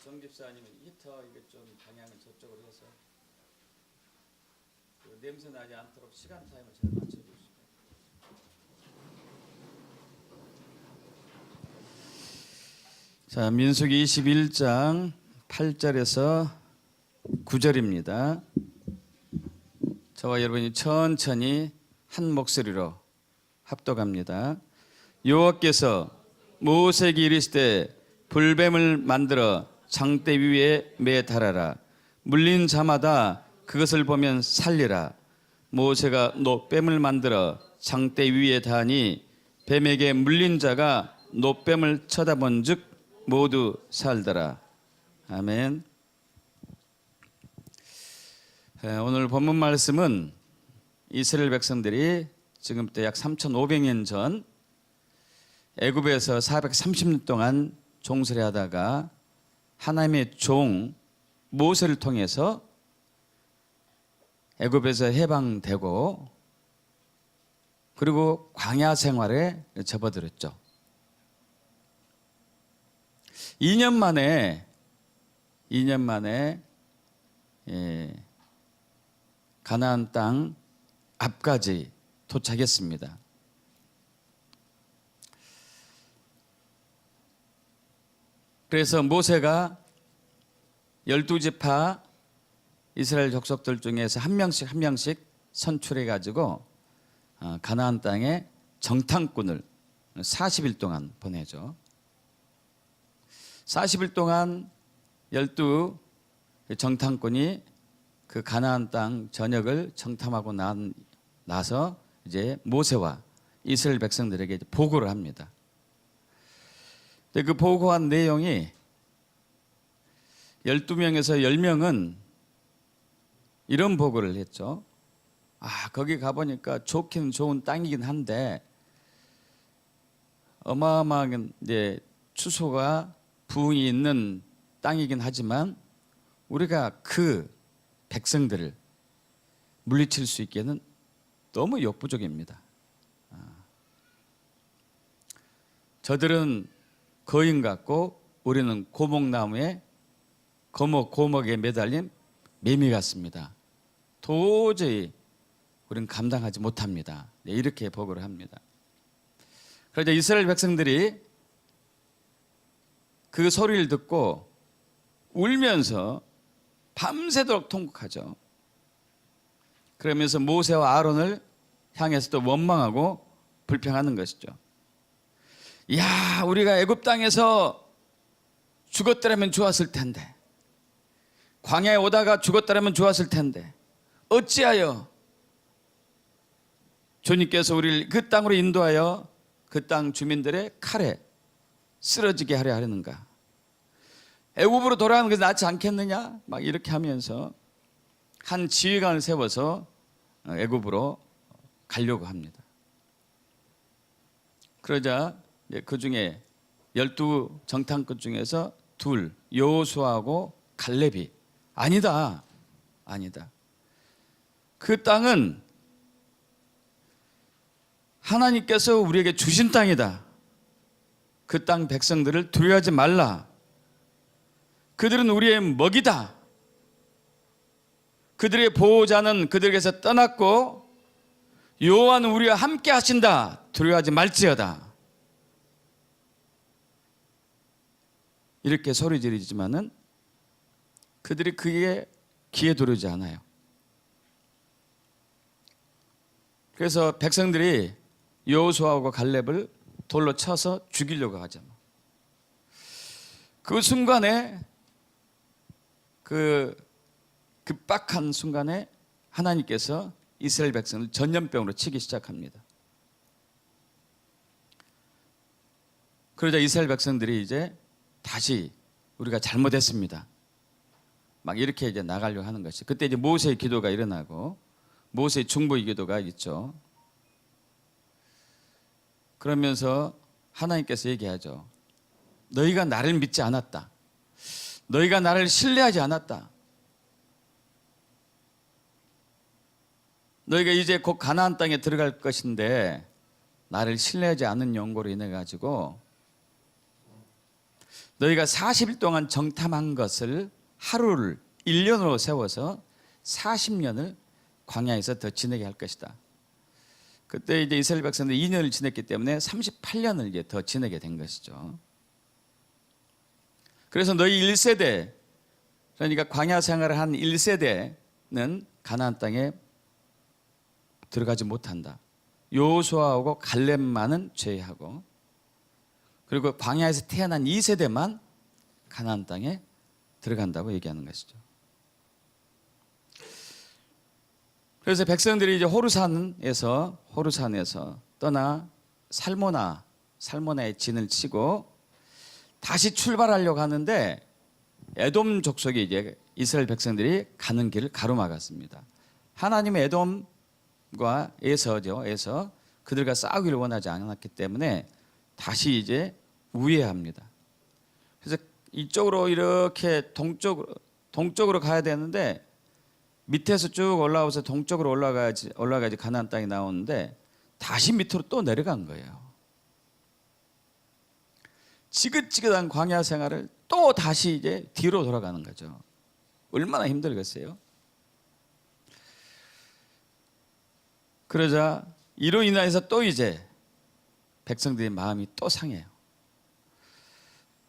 정집사 아니면 히터 이게 좀 방향을 저쪽으로 해서 그 냄새 나지 않도록 시간 타임을 잘 맞춰주시고. 자, 민수기 21장 8절에서 9절입니다. 저와 여러분이 천천히 한 목소리로 합독합니다. 여호와께서 모세에게 이르시되 불뱀을 만들어 장대 위에 매달아라. 물린 자마다 그것을 보면 살리라. 모세가 노뱀을 만들어 장대 위에 다하니 뱀에게 물린 자가 노뱀을 쳐다본 즉 모두 살더라. 아멘. 오늘 본문 말씀은 이스라엘 백성들이 지금부터 약 3,500년 전 애굽에서 430년 동안 종살이 하다가 하나님의 종 모세를 통해서 애굽에서 해방되고 그리고 광야 생활에 접어들었죠. 2년 만에 가나안 땅 앞까지 도착했습니다. 그래서 모세가 12지파 이스라엘 족속들 중에서 한 명씩 선출해 가지고 가나안 땅에 정탐꾼을 40일 동안 보내죠. 40일 동안 12 정탐꾼이 그 가나안 땅 전역을 정탐하고 나서 이제 모세와 이스라엘 백성들에게 보고를 합니다. 근데 그 보고한 내용이 12명에서 10명은 이런 보고를 했죠. 거기 가보니까 좋긴 좋은 땅이긴 한데 어마어마한 이제 추수가 부흥이 있는 땅이긴 하지만 우리가 그 백성들을 물리칠 수 있게는 너무 역부족입니다. 저들은 거인 같고 우리는 고목나무에 고목에 매달린 매미 같습니다. 도저히 우리는 감당하지 못합니다. 이렇게 보고를 합니다. 그러자 이스라엘 백성들이 그 소리를 듣고 울면서 밤새도록 통곡하죠. 그러면서 모세와 아론을 향해서 또 원망하고 불평하는 것이죠. 야, 우리가 애굽 땅에서 죽었더라면 좋았을 텐데, 광야에 오다가 죽었더라면 좋았을 텐데, 어찌하여 주님께서 우리를 그 땅으로 인도하여 그 땅 주민들의 칼에 쓰러지게 하려 하려는가? 애굽으로 돌아가는 것이 낫지 않겠느냐? 막 이렇게 하면서 한 지휘관을 세워서 애굽으로 가려고 합니다. 그러자 그 중에 12 정탐꾼 중에서 둘, 여호수아하고 갈렙이 아니다. 그 땅은 하나님께서 우리에게 주신 땅이다. 그 땅 백성들을 두려워하지 말라. 그들은 우리의 먹이다. 그들의 보호자는 그들에게서 떠났고 여호와는 우리와 함께 하신다. 두려워하지 말지어다. 이렇게 소리 지르지만은 그들이 그에 귀에 들어오지 않아요. 그래서 백성들이 여호수아하고 갈렙을 돌로 쳐서 죽이려고 하죠. 그 순간에 그 급박한 순간에 하나님께서 이스라엘 백성을 전염병으로 치기 시작합니다. 그러자 이스라엘 백성들이 이제 다시 우리가 잘못했습니다. 막 이렇게 이제 나가려고 하는 것이. 그때 이제 모세의 기도가 일어나고 모세의 중보의 기도가 있죠. 그러면서 하나님께서 얘기하죠. 너희가 나를 믿지 않았다. 너희가 나를 신뢰하지 않았다. 너희가 이제 곧 가나안 땅에 들어갈 것인데 나를 신뢰하지 않는 연고로 인해 가지고 너희가 40일 동안 정탐한 것을 하루를 1년으로 세워서 40년을 광야에서 더 지내게 할 것이다. 그때 이제 이스라엘 백성들이 2년을 지냈기 때문에 38년을 이제 더 지내게 된 것이죠. 그래서 너희 1세대, 그러니까 광야 생활을 한 1세대는 가나안 땅에 들어가지 못한다. 여호수아하고 갈렙만은 제외하고, 그리고 광야에서 태어난 2세대만 가나안 땅에 들어간다고 얘기하는 것이죠. 그래서 백성들이 이제 호르산에서 떠나 살모나의 진을 치고 다시 출발하려고 하는데 에돔 족속이 이제 이스라엘 백성들이 가는 길을 가로막았습니다. 하나님의 에돔과 에서 그들과 싸우기를 원하지 않았기 때문에 다시 이제 우회합니다. 그래서 이쪽으로 이렇게 동쪽으로 가야 되는데 밑에서 쭉 올라와서 동쪽으로 올라가야지 가나안 땅이 나오는데 다시 밑으로 또 내려간 거예요. 지긋지긋한 광야 생활을 또 다시 이제 뒤로 돌아가는 거죠. 얼마나 힘들겠어요. 그러자 이로 인해서 또 이제 백성들의 마음이 또 상해요.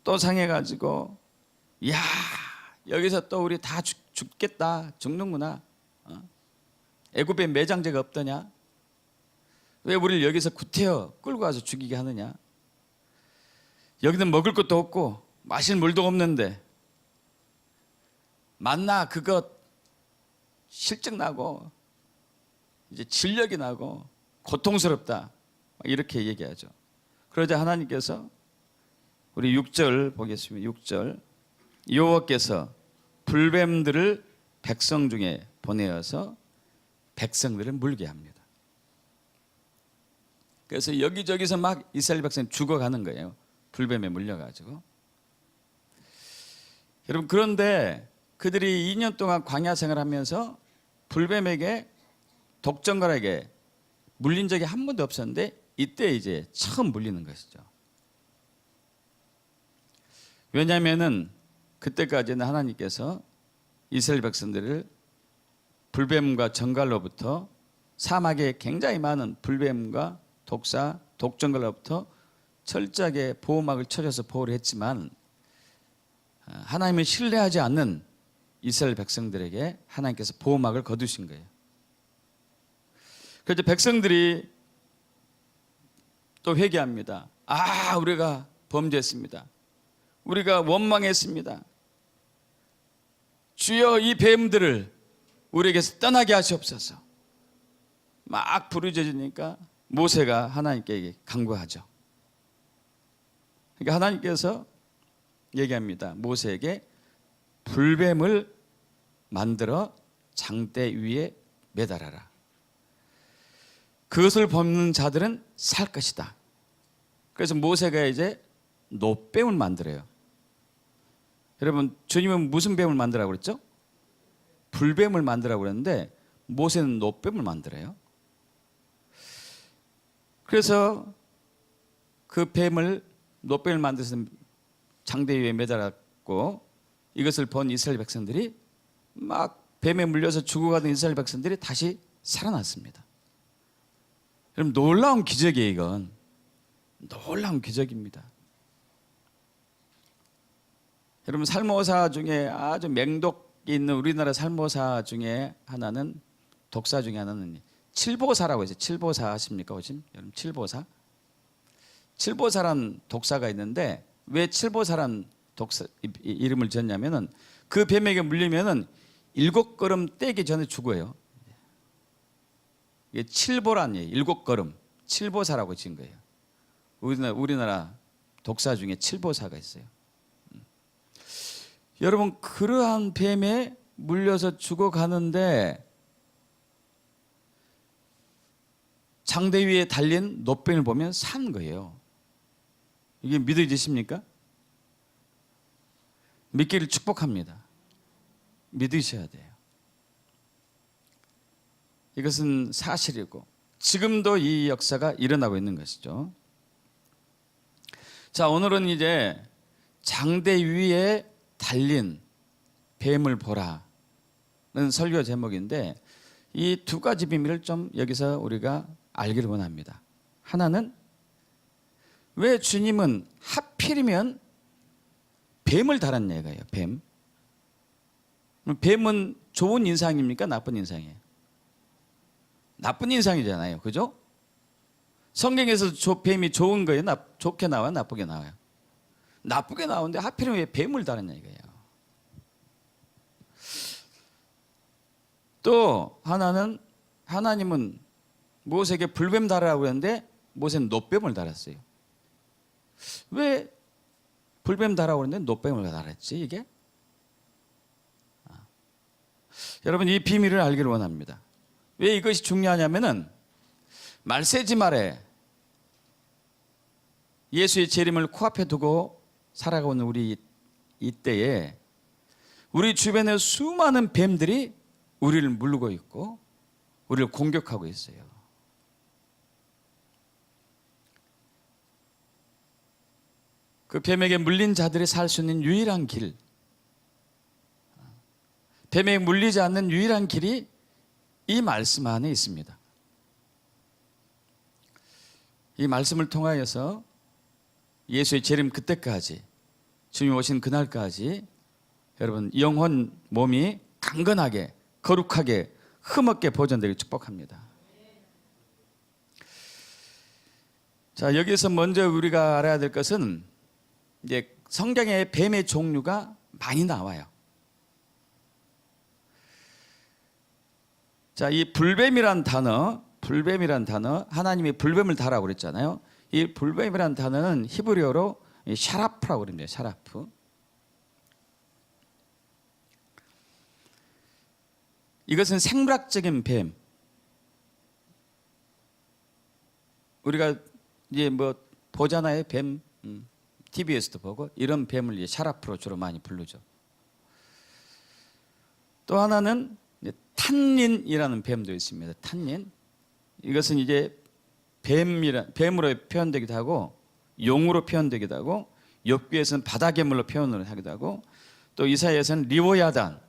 또 상해가지고 야, 여기서 또 우리 다 죽겠다, 죽는구나. 애굽에 매장제가 없더냐? 왜 우리를 여기서 구태여 끌고 와서 죽이게 하느냐? 여기는 먹을 것도 없고 마실 물도 없는데 만나 그것 실증 나고 이제 질력이 나고 고통스럽다, 이렇게 얘기하죠. 그러자 하나님께서 우리 6절 보겠습니다. 6절, 여호와께서 불뱀들을 백성 중에 보내어서 백성들을 물게 합니다. 그래서 여기저기서 막 이스라엘 백성이 죽어가는 거예요. 불뱀에 물려가지고. 여러분, 그런데 그들이 2년 동안 광야 생활하면서 불뱀에게, 독정갈에게 물린 적이 한 번도 없었는데 이때 이제 처음 물리는 것이죠. 왜냐하면은 그때까지는 하나님께서 이스라엘 백성들을 불뱀과 정갈로부터, 사막에 굉장히 많은 불뱀과 독사, 독정갈로부터 철저하게 보호막을 쳐줘서 보호를 했지만 하나님을 신뢰하지 않는 이스라엘 백성들에게 하나님께서 보호막을 거두신 거예요. 그래서 백성들이 또 회개합니다. 아, 우리가 범죄했습니다. 우리가 원망했습니다. 주여, 이 뱀들을 우리에게서 떠나게 하시옵소서. 막 부르짖으니까 모세가 하나님께 간구하죠. 그러니까 하나님께서 얘기합니다. 모세에게 불뱀을 만들어 장대 위에 매달아라. 그것을 범는 자들은 살 것이다. 그래서 모세가 이제 놋뱀을 만들어요. 여러분, 주님은 무슨 뱀을 만들라고 그랬죠? 불뱀을 만들라고 그랬는데 모세는 놋뱀을 만들어요. 그래서 그 놋뱀을 만들어서 장대 위에 매달았고, 이것을 본 이스라엘 백성들이, 막 뱀에 물려서 죽어가던 이스라엘 백성들이 다시 살아났습니다. 여러분, 놀라운 기적이에요. 이건 놀라운 기적입니다. 여러분, 살모사 중에 아주 맹독이 있는 우리나라 살모사 중에 하나는, 독사 중에 하나는 칠보사라고 해서, 칠보사 아십니까? 여러분, 칠보사란 독사가 있는데, 왜 칠보사란 독사 이름을 지었냐면은 그 뱀에게 물리면은 7걸음 떼기 전에 죽어요. 이게 칠보란 얘기, 7걸음, 칠보사라고 지은 거예요. 우리나라 독사 중에 칠보사가 있어요. 여러분, 그러한 뱀에 물려서 죽어가는데 장대 위에 달린 놋뱀을 보면 산 거예요. 이게 믿어지십니까? 믿기를 축복합니다. 믿으셔야 돼요. 이것은 사실이고 지금도 이 역사가 일어나고 있는 것이죠. 자, 오늘은 이제 장대 위에 달린 뱀을 보라는 설교 제목인데, 이 두 가지 비밀을 좀 여기서 우리가 알기를 원합니다. 하나는, 왜 주님은 하필이면 뱀을 달았냐 이거예요. 뱀은 좋은 인상입니까? 나쁜 인상이에요? 나쁜 인상이잖아요. 그죠? 성경에서 뱀이 좋은 거예요? 좋게 나와요? 나쁘게 나와요? 나쁘게 나오는데 하필이면 왜 뱀을 달았냐 이거예요. 또 하나는, 하나님은 모세에게 불뱀 달으라고 했는데 모세는 놋뱀을 달았어요. 왜 불뱀 달으라고 했는데 놋뱀을 달았지 이게? 여러분, 이 비밀을 알기를 원합니다. 왜 이것이 중요하냐면은, 말세지 말에 예수의 재림을 코앞에 두고 살아가는 우리 이때에 우리 주변에 수많은 뱀들이 우리를 물고 있고 우리를 공격하고 있어요. 그 뱀에게 물린 자들이 살 수 있는 유일한 길, 뱀에 물리지 않는 유일한 길이 이 말씀 안에 있습니다. 이 말씀을 통하여서 예수의 재림 그때까지, 주님 오신 그날까지 여러분 영혼 몸이 강건하게, 거룩하게, 흠없게 보존되길 축복합니다. 자, 여기서 먼저 우리가 알아야 될 것은, 이제 성경에 뱀의 종류가 많이 나와요. 자, 이 불뱀이란 단어, 하나님이 불뱀을 달라고 그랬잖아요. 이 불뱀이란 단어는 히브리어로 샤라프라고 그럽니다. 샤라프. 이것은 생물학적인 뱀. 우리가 이제 뭐 보잖아요, 뱀. TV에서도 보고, 이런 뱀을 이제 샤라프로 주로 많이 부르죠. 또 하나는 탄닌이라는 뱀도 있습니다. 탄닌. 이것은 이제 뱀으로 표현되기도 하고, 용으로 표현되기도 하고, 욥기에서는 바다괴물로 표현을 하기도 하고, 또 이사야에서는 리오야단,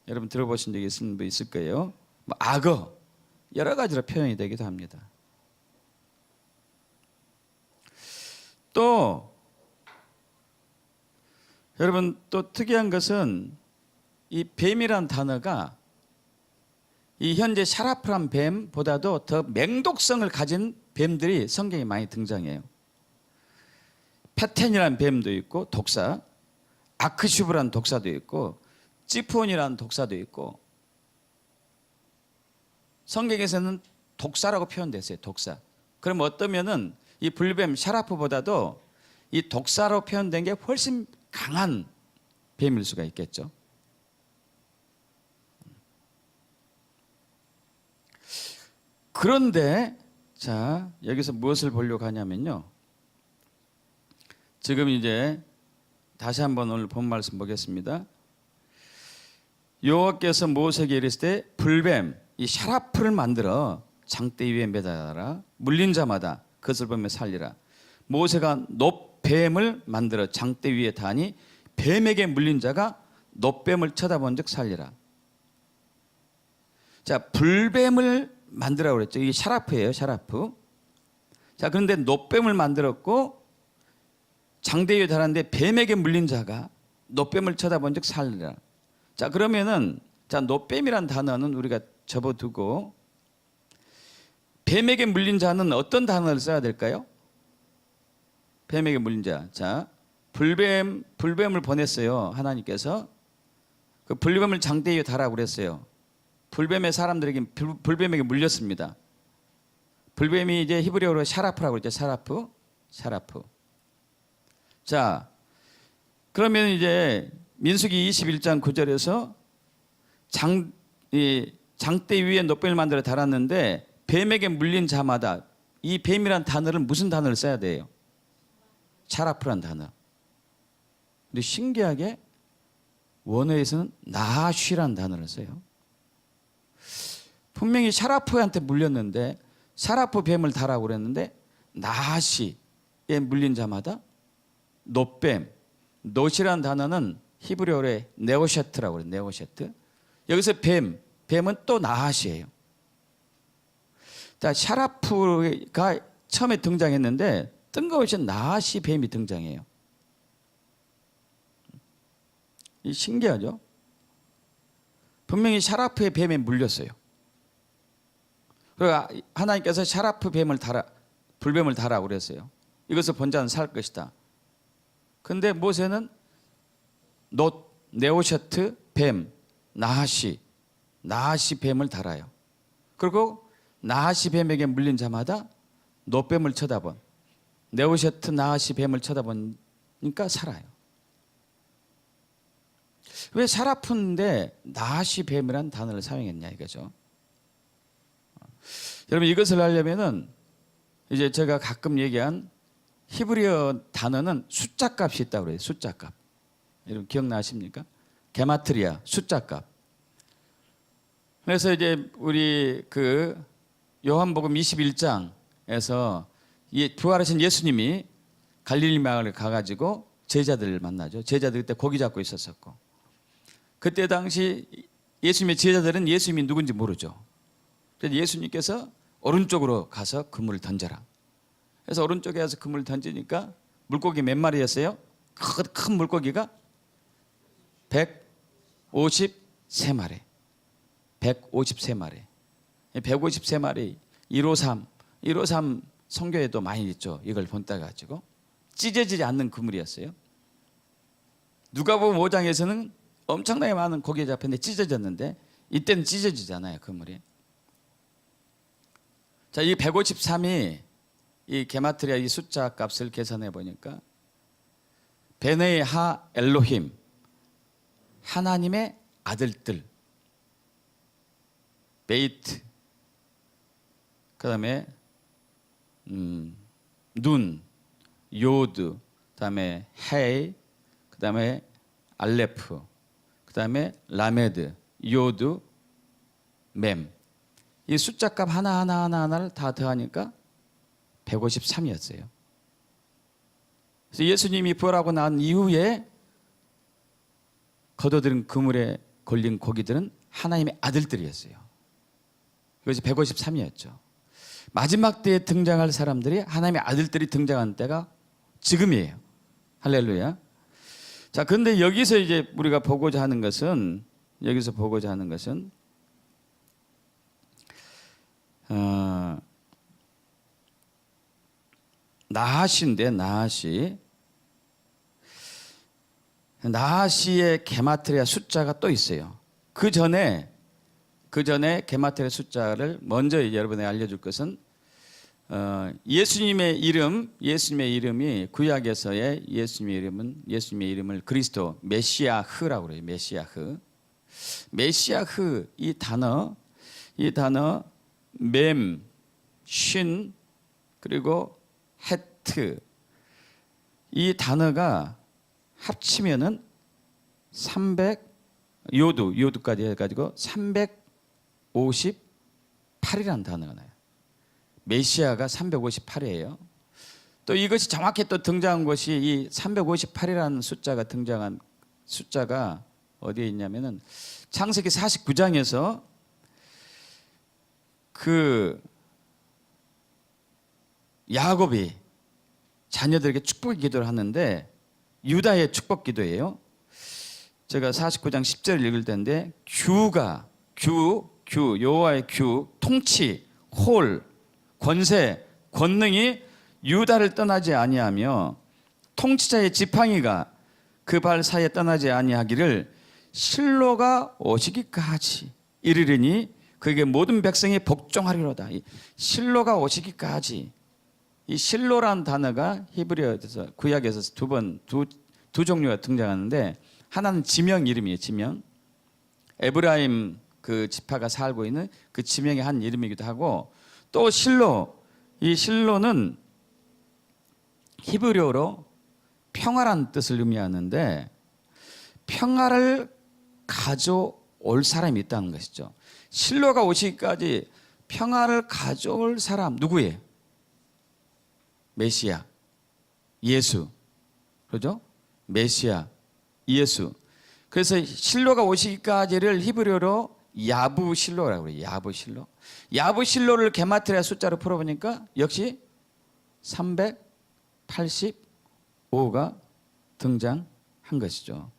여러분 들어보신 적이 있을 거예요. 뭐 악어, 여러 가지로 표현이 되기도 합니다. 또 여러분, 또 특이한 것은 이 뱀이란 단어가 이 현재 샤라프란 뱀보다도 더 맹독성을 가진 뱀들이 성경에 많이 등장해요. 페텐이라는 뱀도 있고, 독사, 아크슈브라는 독사도 있고, 찌푸온이라는 독사도 있고, 성경에서는 독사라고 표현됐어요. 독사. 그럼 어떠면은 이 불뱀 샤라프보다도 이 독사로 표현된 게 훨씬 강한 뱀일 수가 있겠죠. 그런데 자, 여기서 무엇을 보려고 하냐면요, 지금 이제 다시 한번 오늘 본 말씀 보겠습니다. 여호와께서 모세에게 이르실 때 불뱀, 이 샤라프를 만들어 장대 위에 매달아라. 물린 자마다 그것을 보며 살리라. 모세가 놋뱀을 만들어 장대 위에 다니 뱀에게 물린 자가 놋뱀을 쳐다본 즉 살리라. 자, 불뱀을 만들라고 그랬죠. 이게 샤라프예요, 샤라프. 자, 그런데 놋뱀을 만들었고 장대 위에 달았는데 뱀에게 물린 자가 놋뱀을 쳐다본 즉 살리라. 자, 그러면은 자, 놋뱀이란 단어는 우리가 접어두고 뱀에게 물린 자는 어떤 단어를 써야 될까요? 뱀에게 물린 자. 자, 불뱀을 보냈어요. 하나님께서 그 불뱀을 장대 위에 달라고 그랬어요. 불뱀의 사람들에게 불뱀에게 물렸습니다. 불뱀이 이제 히브리어로 샤라프라고 그랬죠. 샤라프. 자, 그러면 이제 민수기 21장 9절에서 장대 위에 놋뱀을 만들어 달았는데 뱀에게 물린 자마다, 이 뱀이란 단어를 무슨 단어를 써야 돼요? 샤라프란 단어. 근데 신기하게 원어에서는 나쉬란 단어를 써요. 분명히 샤라프한테 물렸는데 샤라프 뱀을 달라고 그랬는데 나시에 물린 자마다 놋뱀, 놋이라는 단어는 히브리어의 네오셰트라고 그래요. 네오셰트. 여기서 뱀은 또 나핫이에요. 자, 샤라프가 처음에 등장했는데 뜬금없이 나핫이 뱀이 등장해요. 이 신기하죠? 분명히 샤라프의 뱀에 물렸어요. 그러니까 하나님께서 샤라프 뱀을 불뱀을 달라고 그랬어요. 이것을 본 자는 살 것이다. 근데 모세는 놋, 네오셔트, 뱀, 나핫이 뱀을 달아요. 그리고 나핫이 뱀에게 물린 자마다 놋뱀을 쳐다본, 네오셔트 나핫이 뱀을 쳐다보니까 살아요. 왜 샤라프인데 나핫이 뱀이라는 단어를 사용했냐 이거죠. 여러분, 이것을 하려면은 이제 제가 가끔 얘기한 히브리어 단어는 숫자 값이 있다고 그래요. 숫자 값. 여러분 기억나십니까? 게마트리아 숫자 값. 그래서 이제 우리 그 요한복음 21장에서 부활하신 예수님이 갈릴리 마을에 가가지고 제자들을 만나죠. 제자들 그때 고기 잡고 있었었고, 그때 당시 예수님의 제자들은 예수님이 누군지 모르죠. 그래서 예수님께서 오른쪽으로 가서 그물을 던져라. 그래서 오른쪽에 가서 그물을 던지니까 물고기 몇 마리였어요? 큰 물고기가 153마리. 153마리. 153마리. 153 성경에도 많이 있죠. 이걸 본따 가지고 찢어지지 않는 그물이었어요. 누가복음 5장에서는 엄청나게 많은 고기가 잡혔는데 찢어졌는데 이때는 찢어지잖아요, 그물이. 자, 이 153이 이 게마트리아 이 숫자 값을 계산해 보니까 베네이 하 엘로힘, 하나님의 아들들, 베이트, 그 다음에 눈, 요드, 그 다음에 헤이, 그 다음에 알레프, 그 다음에 라메드, 요드, 맴. 이 숫자 값 하나를 다 더하니까 153이었어요. 그래서 예수님이 부활하고 난 이후에 걷어들인 그물에 걸린 고기들은 하나님의 아들들이었어요. 그것이 153이었죠. 마지막 때에 등장할 사람들이 하나님의 아들들이 등장한 때가 지금이에요. 할렐루야. 자, 그런데 여기서 이제 우리가 보고자 하는 것은 나핫인데, 나핫이의 게마트리아 숫자가 또 있어요. 그 전에 게마트리아 숫자를 먼저 여러분에게 알려줄 것은 예수님의 이름이 구약에서의 예수님의 이름을 그리스도 메시아흐라고 그래요. 메시아흐 이 단어 맴, 쉰, 그리고 헤트, 이 단어가 합치면은 요드까지 해가지고 358이라는 단어가 나요. 메시아가 358이에요. 또 이것이 정확히 또 등장한 것이 이 358이라는 숫자가 등장한 숫자가 어디에 있냐면은 창세기 49장에서 그 야곱이 자녀들에게 축복 기도를 하는데 유다의 축복 기도예요. 제가 49장 10절을 읽을 텐데 여호와의 통치, 홀, 권세, 권능이 유다를 떠나지 아니하며 통치자의 지팡이가 그 발 사이에 떠나지 아니하기를 실로가 오시기까지 이르리니 그에게 모든 백성이 복종하리로다. 실로가 오시기까지. 이 실로란 단어가 히브리어에서 구약에서 두 종류가 등장하는데, 하나는 지명 이름이에요. 지명. 에브라임 그 지파가 살고 있는 그 지명의 한 이름이기도 하고, 또 실로, 이 실로는 히브리어로 평화란 뜻을 의미하는데 평화를 가져올 사람이 있다는 것이죠. 실로가 오시기까지 평화를 가져올 사람 누구예요? 메시아, 예수. 그죠? 메시아, 예수. 그래서 실로가 오시기까지를 히브리어로 야부실로라고 그래요. 야부실로. 야부실로를 게마트리아 숫자로 풀어보니까 역시 385가 등장한 것이죠.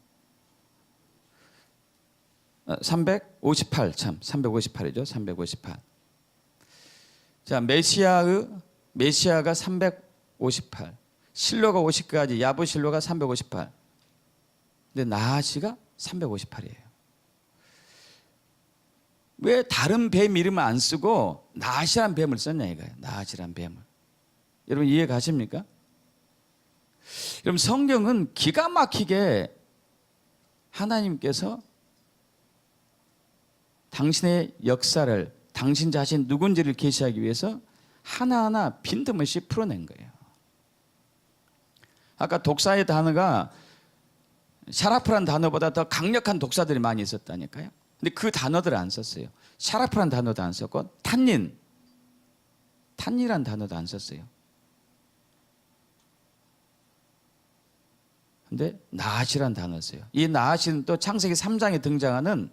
358, 참 358이죠. 358. 자, 메시아가 358, 실로가 오시기까지 야부실로가 358. 근데 나하시가 358이에요. 왜 다른 뱀 이름을 안 쓰고 나하시란 뱀을 썼냐 이거예요. 나하시란 뱀을. 여러분 이해 가십니까? 여러분 성경은 기가 막히게 하나님께서 당신의 역사를, 당신 자신 누군지를 계시하기 위해서 하나하나 빈틈없이 풀어낸 거예요. 아까 독사의 단어가 샤라프란 단어보다 더 강력한 독사들이 많이 있었다니까요. 근데 그 단어들을 안 썼어요. 샤라프란 단어도 안 썼고 탄니란 단어도 안 썼어요. 근데 나하시란 단어를 써요. 이 나하시는 또 창세기 3장에 등장하는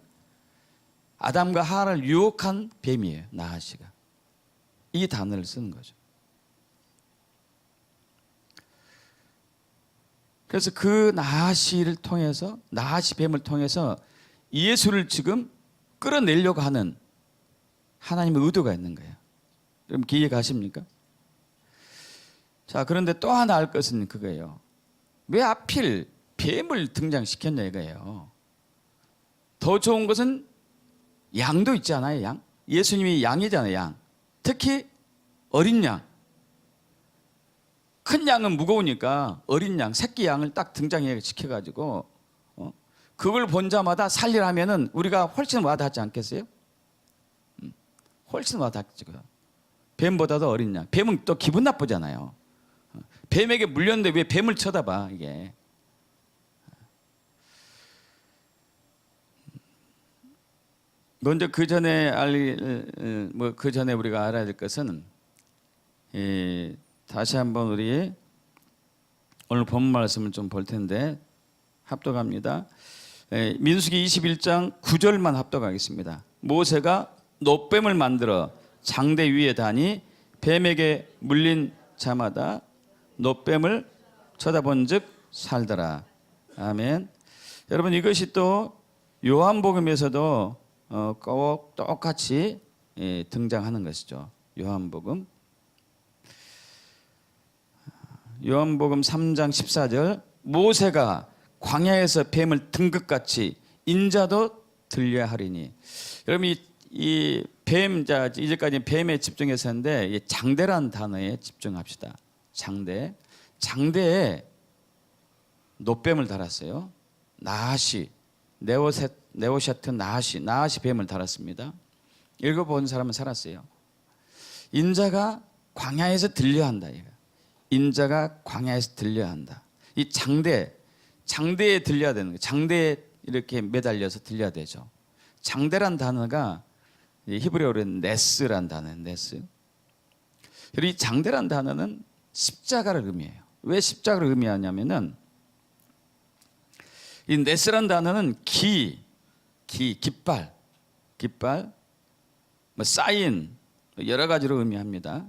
아담과 하와를 유혹한 뱀이에요. 나하시가. 이 단어를 쓰는 거죠. 그래서 그 나하시를 통해서, 나하시 뱀을 통해서 예수를 지금 끌어내려고 하는 하나님의 의도가 있는 거예요. 여러분 이해 가십니까? 자, 그런데 또 하나 알 것은 그거예요. 왜 하필 뱀을 등장시켰냐 이거예요. 더 좋은 것은 양도 있잖아요. 양. 예수님이 양이잖아요. 양. 특히 어린 양. 큰 양은 무거우니까 어린 양, 새끼 양을 딱 등장시켜가지고 그걸 본 자마다 살리라면은 우리가 훨씬 와닿지 않겠어요? 훨씬 와닿죠. 뱀보다도 어린 양. 뱀은 또 기분 나쁘잖아요. 뱀에게 물렸는데 왜 뱀을 쳐다봐 이게. 먼저 그 전에 그 전에 우리가 알아야 될 것은 다시 한번 우리 오늘 본 말씀을 좀 볼 텐데 합독합니다. 민수기 21장 9절만 합독하겠습니다. 모세가 놋뱀을 만들어 장대 위에 다니 뱀에게 물린 자마다 놋뱀을 쳐다본즉 살더라. 아멘. 여러분 이것이 또 요한복음에서도 꼭 똑같이 등장하는 것이죠. 요한복음 3장 14절 모세가 광야에서 뱀을 등극같이 인자도 들려하리니. 여러분 이 뱀자 이제까지 뱀에 집중해서 했는데 장대라는 단어에 집중합시다. 장대에 놋뱀을 달았어요. 나하시 네오샤트 나하시 뱀을 달았습니다. 읽어본 사람은 살았어요. 인자가 광야에서 들려한다. 인자가 광야에서 들려한다. 이 장대에 들려야 되는 거예요. 장대에 이렇게 매달려서 들려야 되죠. 장대란 단어가 히브리어로 네스란 단어예요. 네스. 그리고 이 장대란 단어는 십자가를 의미해요. 왜 십자가를 의미하냐면은 이 네스란 단어는 깃발, 뭐 사인 여러 가지로 의미합니다.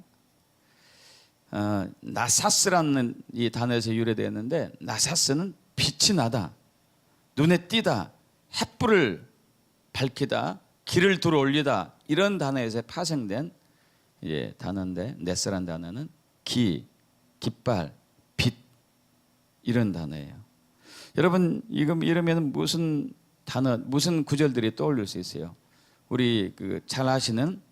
나사스라는 이 단어에서 유래되었는데 나사스는 빛이 나다, 눈에 띄다, 햇불을 밝히다, 길을 들어 올리다 이런 단어에서 파생된 단어인데 네스란 단어는 깃발, 빛 이런 단어예요. 여러분 이러면 무슨 단어, 무슨 구절들이 떠올릴 수 있어요? 우리 잘 아시는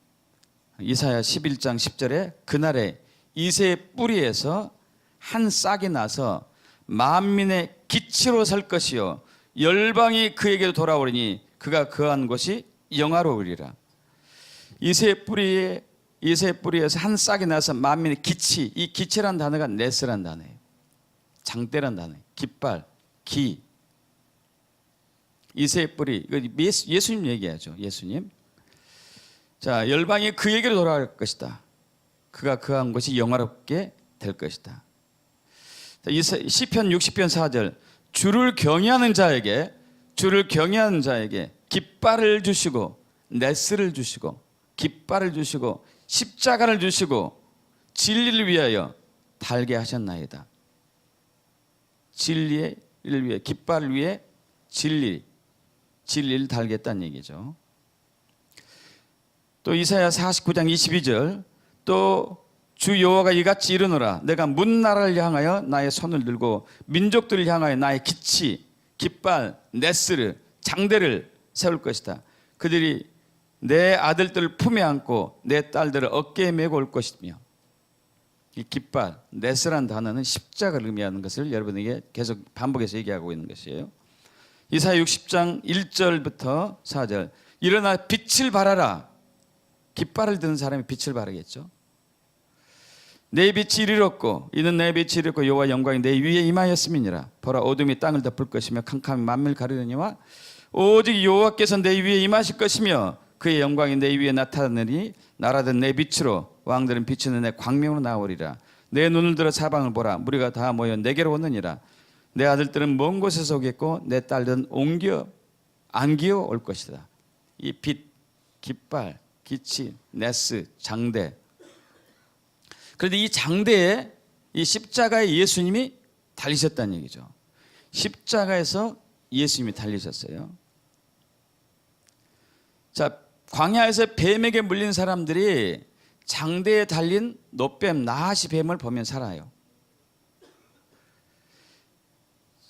이사야 11장 10절에 그날에 이새의 뿌리에서 한 싹이 나서 만민의 기치로 설 것이요 열방이 그에게로 돌아오리니 그가 거한 곳이 영화로우리라. 이새의 뿌리에서 한 싹이 나서 만민의 기치, 이 기치란 단어가 네스란 단어예요. 장대란 단어예요. 깃발, 이새의 뿌리, 예수님 얘기하죠. 예수님. 자, 열방이 그에게로 돌아올 것이다. 그가 거한 곳이 영화롭게 될 것이다. 시편 60편 4절 주를 경외하는 자에게 깃발을 주시고 넷스를 주시고 깃발을 주시고 십자가를 주시고 진리를 위하여 달게 하셨나이다. 진리를 위해 깃발을 위해 진리를 달겠다는 얘기죠. 또 이사야 49장 22절 또 주 여호와가 이같이 이르노라 내가 문 나라를 향하여 나의 손을 들고 민족들을 향하여 나의 기치 깃발 넷스를 장대를 세울 것이다. 그들이 내 아들들을 품에 안고 내 딸들을 어깨에 메고 올 것이며 이 깃발 넷스라는 단어는 십자가를 의미하는 것을 여러분에게 계속 반복해서 얘기하고 있는 것이에요. 이사야 60장 1절부터 4절 일어나 빛을 발하라. 깃발을 드는 사람이 빛을 발하겠죠. 내 빛이 이르렀고 이는 내 빛이 이르렀고 여호와 영광이 내 위에 임하였음이니라. 보라 어둠이 땅을 덮을 것이며 캄캄이 만민을 가리려니와 오직 여호와께서 내 위에 임하실 것이며 그의 영광이 내 위에 나타나느니 나라든 내 빛으로 왕들은 비치는 내 광명으로 나오리라. 내 눈을 들어 사방을 보라 무리가 다 모여 내게로 오느니라. 내 아들들은 먼 곳에서 오겠고 내 딸들은 안기어 올 것이다. 이 빛, 깃발, 기치, 넷스, 장대. 그런데 이 장대에 이 십자가에 예수님이 달리셨다는 얘기죠. 십자가에서 예수님이 달리셨어요. 자, 광야에서 뱀에게 물린 사람들이 장대에 달린 놋뱀, 나하시 뱀을 보면 살아요.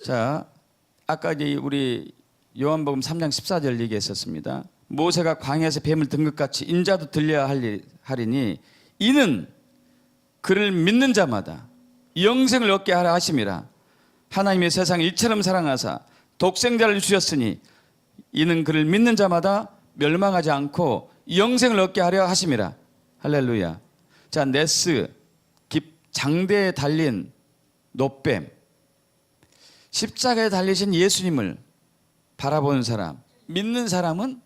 자, 아까 이제 우리 요한복음 3장 14절 얘기했었습니다. 모세가 광야에서 뱀을 든 것 같이 인자도 들려야 하리니 이는 그를 믿는 자마다 영생을 얻게 하라 하심이라. 하나님의 세상을 이처럼 사랑하사 독생자를 주셨으니 이는 그를 믿는 자마다 멸망하지 않고 영생을 얻게 하려 하심이라. 할렐루야. 자, 넷스 장대에 달린 놋뱀, 십자가에 달리신 예수님을 바라보는 사람, 믿는 사람은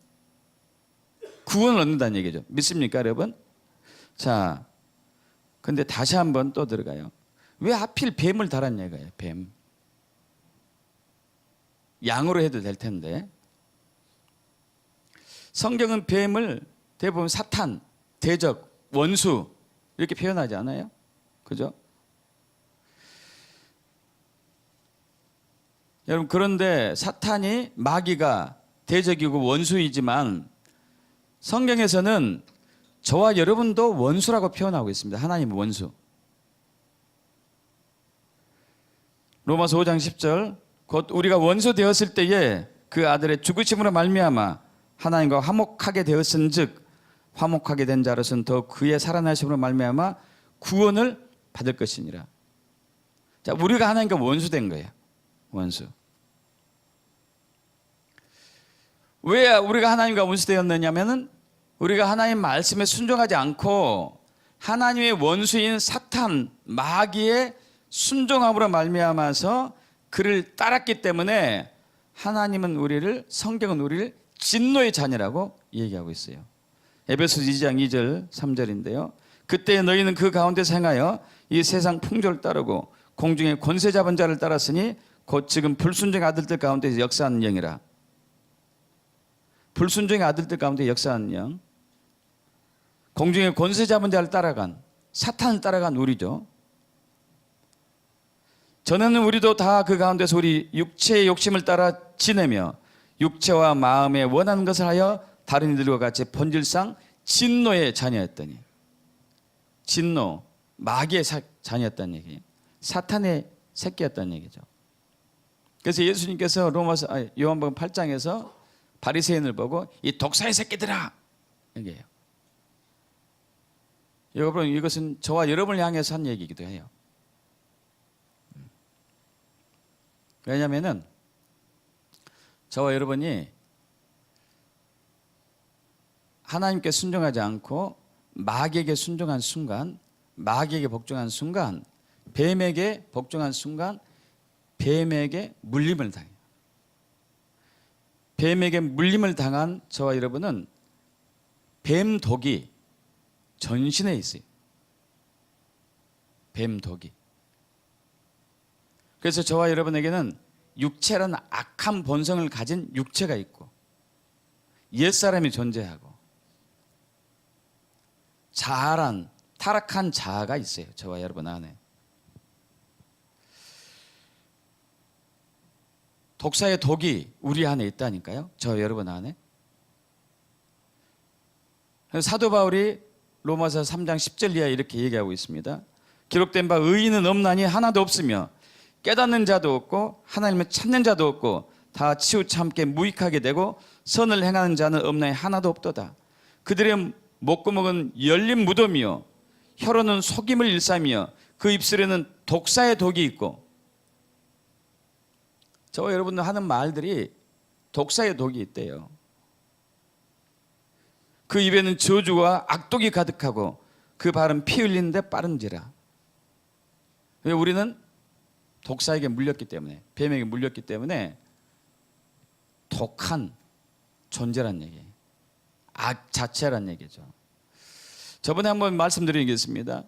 구원을 얻는다는 얘기죠. 믿습니까, 여러분? 자, 근데 다시 한번 또 들어가요. 왜 하필 뱀을 달았냐 이거예요. 뱀. 양으로 해도 될 텐데. 성경은 뱀을 대부분 사탄, 대적, 원수 이렇게 표현하지 않아요? 그죠? 여러분 그런데 사탄이 마귀가 대적이고 원수이지만 성경에서는 저와 여러분도 원수라고 표현하고 있습니다. 하나님의 원수. 로마서 5장 10절 곧 우리가 원수 되었을 때에 그 아들의 죽으심으로 말미암아 하나님과 화목하게 되었은즉 화목하게 된 자로서는 더 그의 살아나심으로 말미암아 구원을 받을 것이니라. 자, 우리가 하나님과 원수 된 거예요. 원수. 왜 우리가 하나님과 원수 되었느냐면은 우리가 하나님 말씀에 순종하지 않고 하나님의 원수인 사탄, 마귀의 순종함으로 말미암아서 그를 따랐기 때문에 하나님은 성경은 우리를 진노의 자녀라고 얘기하고 있어요. 에베소서 2장 2절 3절인데요. 그때 너희는 그 가운데서 행하여 이 세상 풍조를 따르고 공중의 권세 잡은 자를 따랐으니 곧 지금 불순종의 아들들 가운데서 역사하는 영이라. 불순종의 아들들 가운데 역사하는 영. 공중의 권세 잡은 자를 따라간 사탄을 따라간 우리죠. 전에는 우리도 다 그 가운데서 우리 육체의 욕심을 따라 지내며 육체와 마음에 원하는 것을 하여 다른 이들과 같이 본질상 진노의 자녀였더니 진노, 마귀의 자녀였다는 얘기예요. 사탄의 새끼였다는 얘기죠. 그래서 예수님께서 요한복음 8장에서 바리새인을 보고 이 독사의 새끼들아 얘기해요. 여러분 이것은 저와 여러분을 향해서 한 얘기이기도 해요. 왜냐하면 저와 여러분이 하나님께 순종하지 않고 마귀에게 순종한 순간, 마귀에게 복종한 순간, 뱀에게 복종한 순간 뱀에게 물림을 당해요. 뱀에게 물림을 당한 저와 여러분은 뱀독이 전신에 있어요. 뱀독이. 그래서 저와 여러분에게는 육체라는 악한 본성을 가진 육체가 있고 옛사람이 존재하고 자아란 타락한 자아가 있어요. 저와 여러분 안에. 독사의 독이 우리 안에 있다니까요. 저와 여러분 안에. 사도 바울이 로마서 3장 10절 이하에 이렇게 얘기하고 있습니다. 기록된 바 의인은 없나니 하나도 없으며 깨닫는 자도 없고 하나님을 찾는 자도 없고 다 치우참게 무익하게 되고 선을 행하는 자는 없나니 하나도 없도다. 그들의 목구멍은 열린 무덤이요 혀로는 속임을 일삼이요 그 입술에는 독사의 독이 있고. 저와 여러분들 하는 말들이 독사의 독이 있대요. 그 입에는 저주와 악독이 가득하고 그 발은 피 흘리는데 빠른지라. 우리는 독사에게 물렸기 때문에, 뱀에게 물렸기 때문에 독한 존재란 얘기예요. 악 자체란 얘기죠. 저번에 한번 말씀드린 게 있습니다.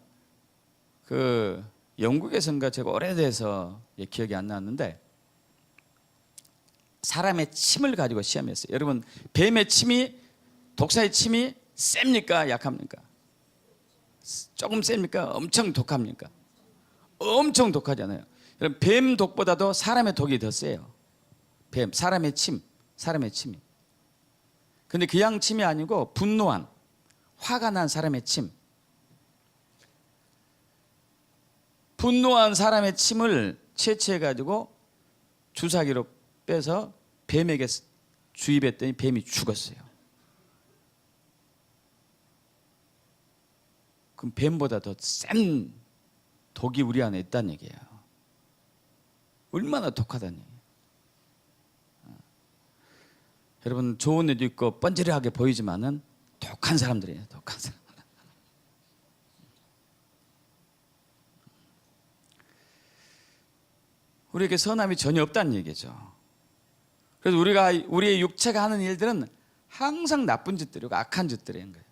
그 영국에선가 제가 오래돼서 기억이 안 나는데 사람의 침을 가지고 시험했어요. 여러분, 뱀의 침이, 독사의 침이 셉니까 약합니까? 조금 셉니까? 엄청 독합니까? 엄청 독하잖아요. 여러분, 뱀 독보다도 사람의 독이 더 세요. 뱀, 사람의 침이. 근데 그냥 침이 아니고 분노한, 화가 난 사람의 침. 분노한 사람의 침을 채취해가지고 주사기로 빼서 뱀에게 주입했더니 뱀이 죽었어요. 그럼 뱀보다 더 센 독이 우리 안에 있다는 얘기예요. 얼마나 독하다니. 여러분, 좋은 애도 있고 뻔질하게 보이지만은 독한 사람들이에요. 독한 사람. 우리에게 선함이 전혀 없다는 얘기죠. 그래서 우리의 육체가 하는 일들은 항상 나쁜 짓들이고 악한 짓들인 거예요.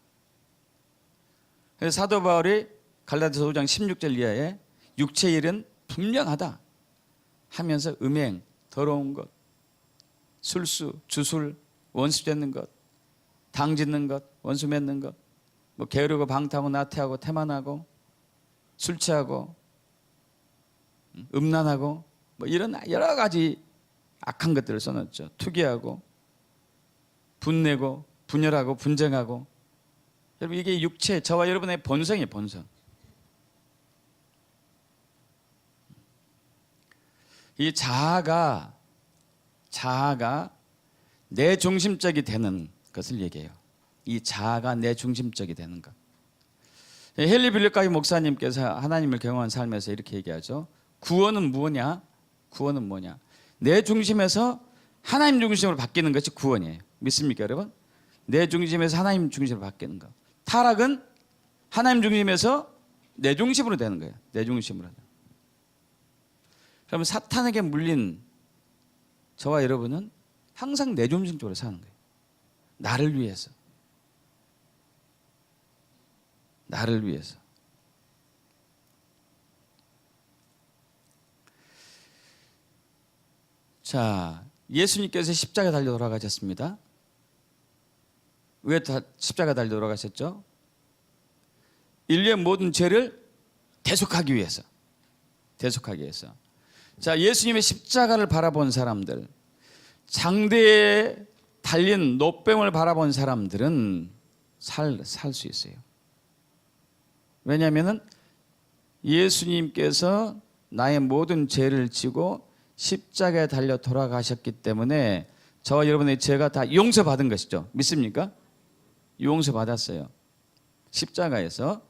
그래서 사도 바울이 갈라디아서 5장 16절 이하에 육체의 일은 분명하다 하면서 음행, 더러운 것, 술수, 주술, 원수 맺는 것, 당 짓는 것, 원수 맺는 것, 뭐 게으르고 방탕하고 나태하고 태만하고 술 취하고 음란하고 뭐 이런 여러 가지 악한 것들을 써놨죠. 투기하고 분내고 분열하고 분쟁하고. 여러분, 이게 육체, 저와 여러분의 본성이에요. 본성. 이 자아가 내 중심적이 되는 것을 얘기해요. 이 자아가 내 중심적이 되는 것. 헨리 빌립가기 목사님께서 하나님을 경험한 삶에서 이렇게 얘기하죠. 구원은 뭐냐? 구원은 뭐냐? 내 중심에서 하나님 중심으로 바뀌는 것이 구원이에요. 믿습니까, 여러분? 내 중심에서 하나님 중심으로 바뀌는 것. 타락은 하나님 중심에서 내 중심으로 되는 거예요. 내 중심으로. 그러면 사탄에게 물린 저와 여러분은 항상 내 중심적으로 사는 거예요. 나를 위해서. 나를 위해서. 자, 예수님께서 십자가에 달려 돌아가셨습니다. 왜 십자가에 달려 돌아가셨죠? 인류의 모든 죄를 대속하기 위해서. 대속하기 위해서. 자, 예수님의 십자가를 바라본 사람들, 장대에 달린 노뱀을 바라본 사람들은 살 수 있어요. 왜냐하면 예수님께서 나의 모든 죄를 지고 십자가에 달려 돌아가셨기 때문에 저와 여러분의 죄가 다 용서받은 것이죠. 믿습니까? 용서받았어요. 십자가에서.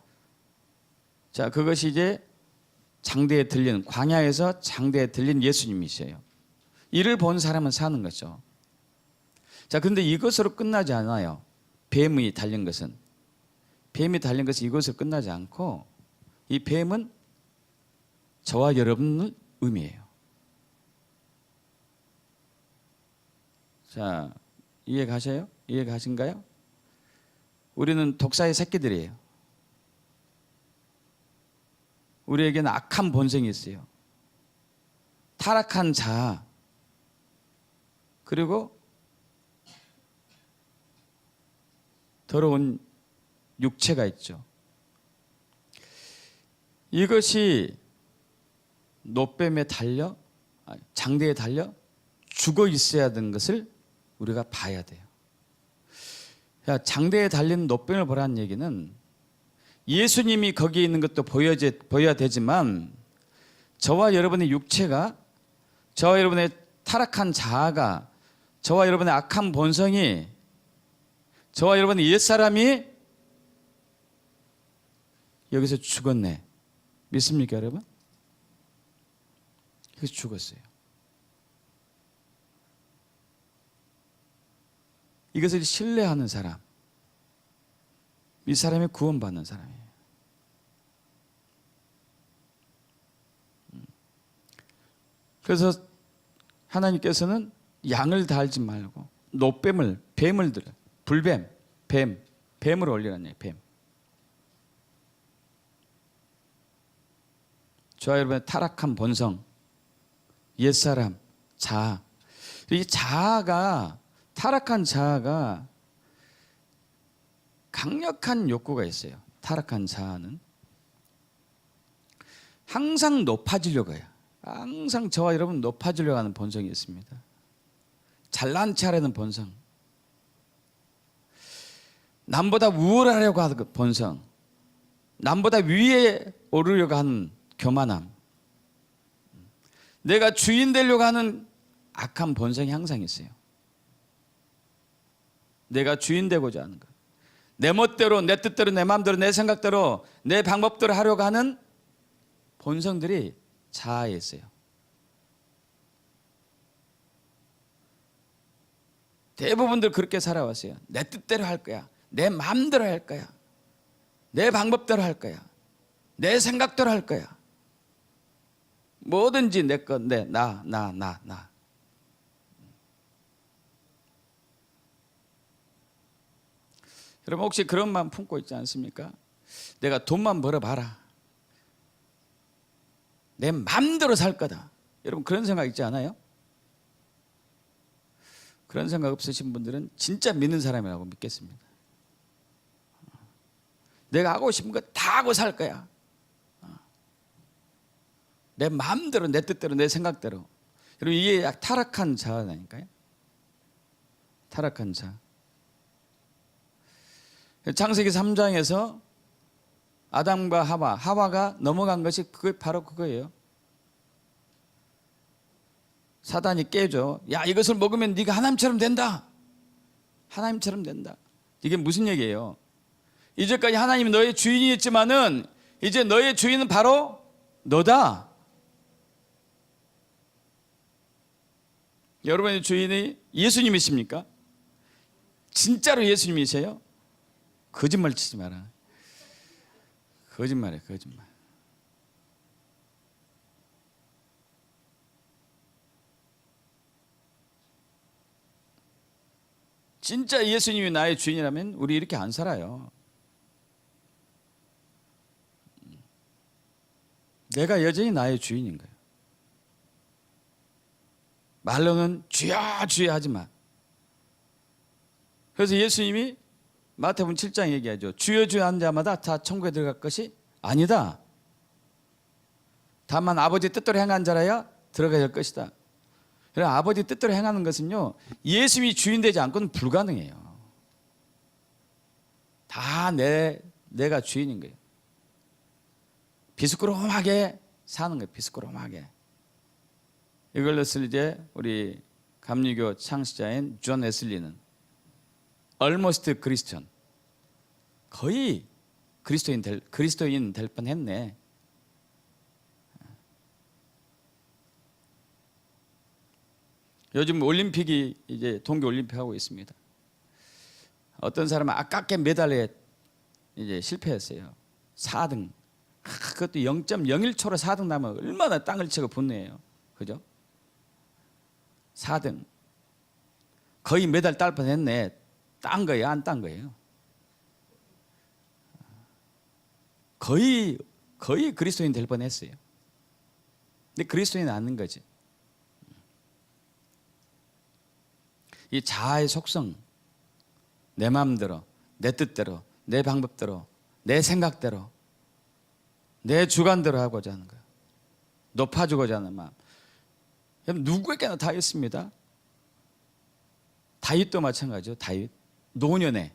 자, 그것이 이제 장대에 들린, 광야에서 장대에 들린 예수님이세요. 이를 본 사람은 사는 거죠. 자, 근데 이것으로 끝나지 않아요. 뱀이 달린 것은 이것으로 끝나지 않고, 이 뱀은 저와 여러분을 의미해요. 자, 이해 가셔요? 이해 가신가요? 우리는 독사의 새끼들이에요. 우리에게는 악한 본성이 있어요. 타락한 자아, 그리고 더러운 육체가 있죠. 이것이 노뱀에 달려, 장대에 달려 죽어 있어야 되는 것을 우리가 봐야 돼요. 장대에 달린 노뱀을 보라는 얘기는 예수님이 거기에 있는 것도 보여야 되지만 저와 여러분의 육체가, 저와 여러분의 타락한 자아가, 저와 여러분의 악한 본성이, 저와 여러분의 옛사람이 여기서 죽었네. 믿습니까, 여러분? 여기서 죽었어요. 이것을 신뢰하는 사람, 이 사람이 구원받는 사람이에요. 그래서 하나님께서는 양을 달지 말고 노뱀을, 뱀을 들어, 불뱀, 뱀을 올리라는 얘기예요. 뱀. 저와 여러분의 타락한 본성, 옛사람, 자아. 이 자아가, 타락한 자아가 강력한 욕구가 있어요. 타락한 자아는 항상 높아지려고 해요. 항상 저와 여러분 높아지려고 하는 본성이 있습니다. 잘난 체하려는 본성, 남보다 우월하려고 하는 그 본성, 남보다 위에 오르려고 하는 교만함, 내가 주인 되려고 하는 악한 본성이 항상 있어요. 내가 주인 되고자 하는 것, 내 멋대로, 내 뜻대로, 내 마음대로, 내 생각대로, 내 방법대로 하려고 하는 본성들이 자아에 있어요. 대부분들 그렇게 살아왔어요. 내 뜻대로 할 거야, 내 마음대로 할 거야, 내 방법대로 할 거야, 내 생각대로 할 거야. 뭐든지 내 것, 나. 여러분 혹시 그런 마음 품고 있지 않습니까? 내가 돈만 벌어봐라, 내 마음대로 살 거다. 여러분 그런 생각 있지 않아요? 그런 생각 없으신 분들은 진짜 믿는 사람이라고 믿겠습니다. 내가 하고 싶은 거 다 하고 살 거야. 내 마음대로, 내 뜻대로, 내 생각대로. 여러분 이게 타락한 자아라니까요. 타락한 자. 창세기 3장에서 아담과 하와가 넘어간 것이 바로 그거예요. 사단이 깨죠. 야, 이것을 먹으면 네가 하나님처럼 된다. 하나님처럼 된다. 이게 무슨 얘기예요? 이제까지 하나님이 너의 주인이었지만은 이제 너의 주인은 바로 너다. 여러분의 주인이 예수님이십니까? 진짜로 예수님이세요? 거짓말 치지 마라. 거짓말이에요, 거짓말. 진짜 예수님이 나의 주인이라면 우리 이렇게 안 살아요. 내가 여전히 나의 주인인 거예요. 말로는 주여 주여 하지 마. 그래서 예수님이 마태복음 7장 얘기하죠. 주여 주여 하는 자마다 다 천국에 들어갈 것이 아니다. 다만 아버지 뜻대로 행한 자라야 들어가야 할 것이다. 그래서 아버지 뜻대로 행하는 것은요, 예수님이 주인 되지 않고는 불가능해요. 다 내가 주인인 거예요. 비스꾸름하게 사는 거예요. 비스꾸름하게. 이걸로서 이제 우리 감리교 창시자인 존 웨슬리는 almost Christian, 거의 그리스도인 될 뻔했네. 요즘 올림픽이 이제 동계 올림픽 하고 있습니다. 어떤 사람은 아깝게 메달에 이제 실패했어요. 4등. 그것도 0.01초로 4등 나면 얼마나 땅을 치고 분노해요. 그죠? 4등. 거의 메달 딸 뻔했네. 딴 거예요, 안 딴 거예요? 거의 그리스도인 될 뻔했어요. 근데 그리스도인 아닌 거지. 이 자아의 속성, 내 마음대로, 내 뜻대로, 내 방법대로, 내 생각대로, 내 주관대로 하고자 하는 거예요. 높아지고자 하는 마음. 누구에게나 다 있습니다. 다윗도 마찬가지죠. 다윗 노년에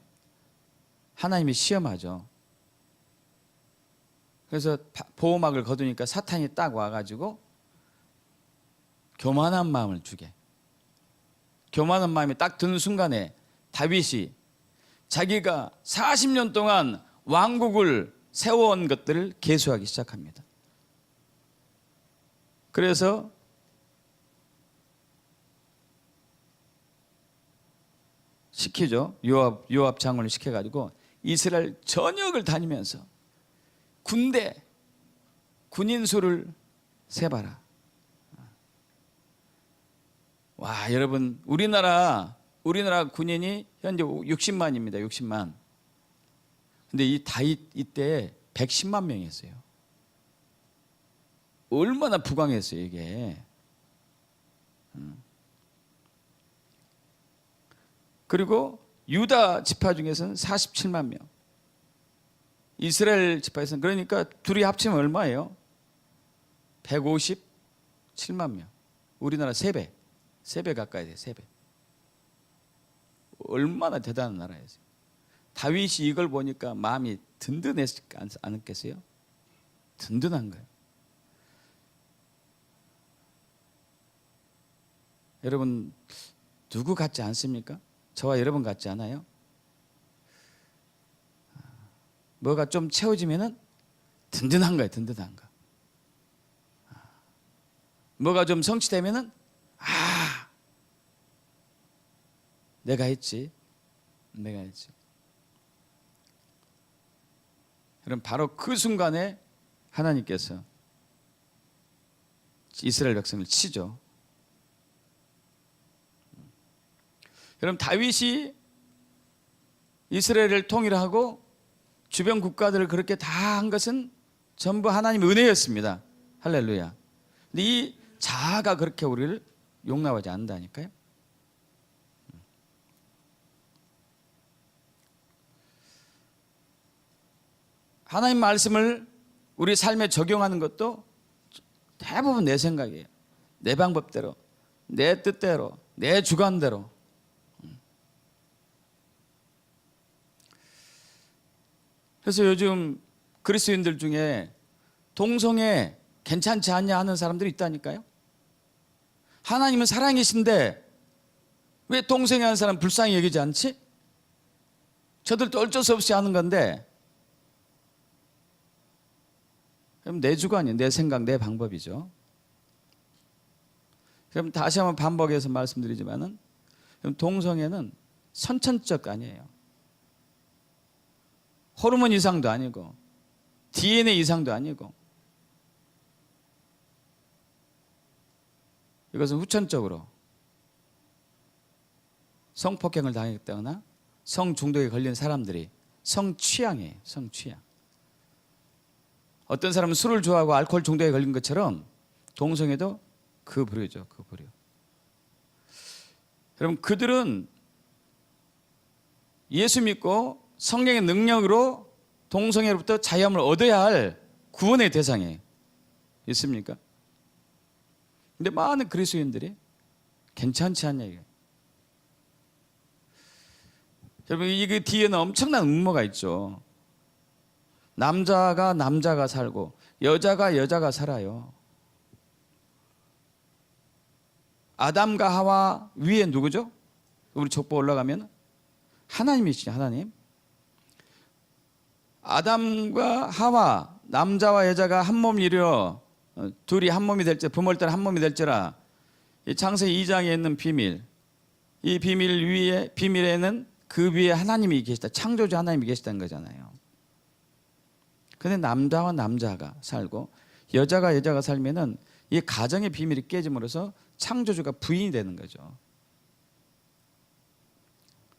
하나님이 시험하죠. 그래서 보호막을 거두니까 사탄이 딱 와가지고 교만한 마음을 주게. 교만한 마음이 딱 드는 순간에 다윗이 자기가 40년 동안 왕국을 세워온 것들을 계수하기 시작합니다. 그래서 시키죠. 요압 장군을 시켜가지고 이스라엘 전역을 다니면서 군인 수를 세봐라. 와, 여러분, 우리나라 군인이 현재 60만입니다. 60만. 근데 이 다윗 이때 110만 명이었어요. 얼마나 부강했어요, 이게. 그리고 유다 지파 중에서는 47만 명. 이스라엘 지파에서는, 그러니까 둘이 합치면 얼마예요? 157만 명. 우리나라 3배. 3배 가까이 돼요. 3배. 얼마나 대단한 나라예요. 다윗이 이걸 보니까 마음이 든든했지 않았겠어요? 든든한 거예요. 여러분, 누구 같지 않습니까? 저와 여러분 같지 않아요? 뭐가 좀 채워지면은 든든한 거예요. 든든한 거. 뭐가 좀 성취되면은 내가 했지. 그럼 바로 그 순간에 하나님께서 이스라엘 백성을 치죠. 그럼 다윗이 이스라엘을 통일하고 주변 국가들을 그렇게 다 한 것은 전부 하나님의 은혜였습니다. 할렐루야. 근데 이 자아가 그렇게 우리를 용납하지 않는다니까요. 하나님 말씀을 우리 삶에 적용하는 것도 대부분 내 생각이에요. 내 방법대로, 내 뜻대로, 내 주관대로. 그래서 요즘 그리스도인들 중에 동성애 괜찮지 않냐 하는 사람들이 있다니까요. 하나님은 사랑이신데 왜 동성애 하는 사람 불쌍히 여기지 않지? 저들도 어쩔 수 없이 하는 건데, 그럼 내 주관이에요. 내 생각, 내 방법이죠. 그럼 다시 한번 반복해서 말씀드리지만은, 그럼 동성애는 선천적 아니에요. 호르몬 이상도 아니고 DNA 이상도 아니고, 이것은 후천적으로 성폭행을 당했다거나 성중독에 걸린 사람들이 성취향이에요. 성취향. 어떤 사람은 술을 좋아하고 알코올 중독에 걸린 것처럼 동성애도 그 부류죠. 그 부류. 여러분, 그들은 예수 믿고 성령의 능력으로 동성애로부터 자유함을 얻어야 할 구원의 대상이에요. 있습니까? 근데 많은 그리스도인들이 괜찮지 않냐 이게. 여러분, 이게 뒤에는 엄청난 음모가 있죠. 남자가 살고 여자가 살아요. 아담과 하와 위에 누구죠? 우리 족보 올라가면 하나님이시죠. 하나님. 아담과 하와, 남자와 여자가 한 몸을 이루어 둘이 한 몸이 될지, 부모를 따라 한 몸이 될지라. 이 창세기 2장에 있는 비밀, 이 비밀에는 그 위에 하나님이 계시다. 창조주 하나님이 계시다는 거잖아요. 근데 남자와 남자가 살고 여자가 살면은 이 가정의 비밀이 깨짐으로써 창조주가 부인이 되는 거죠.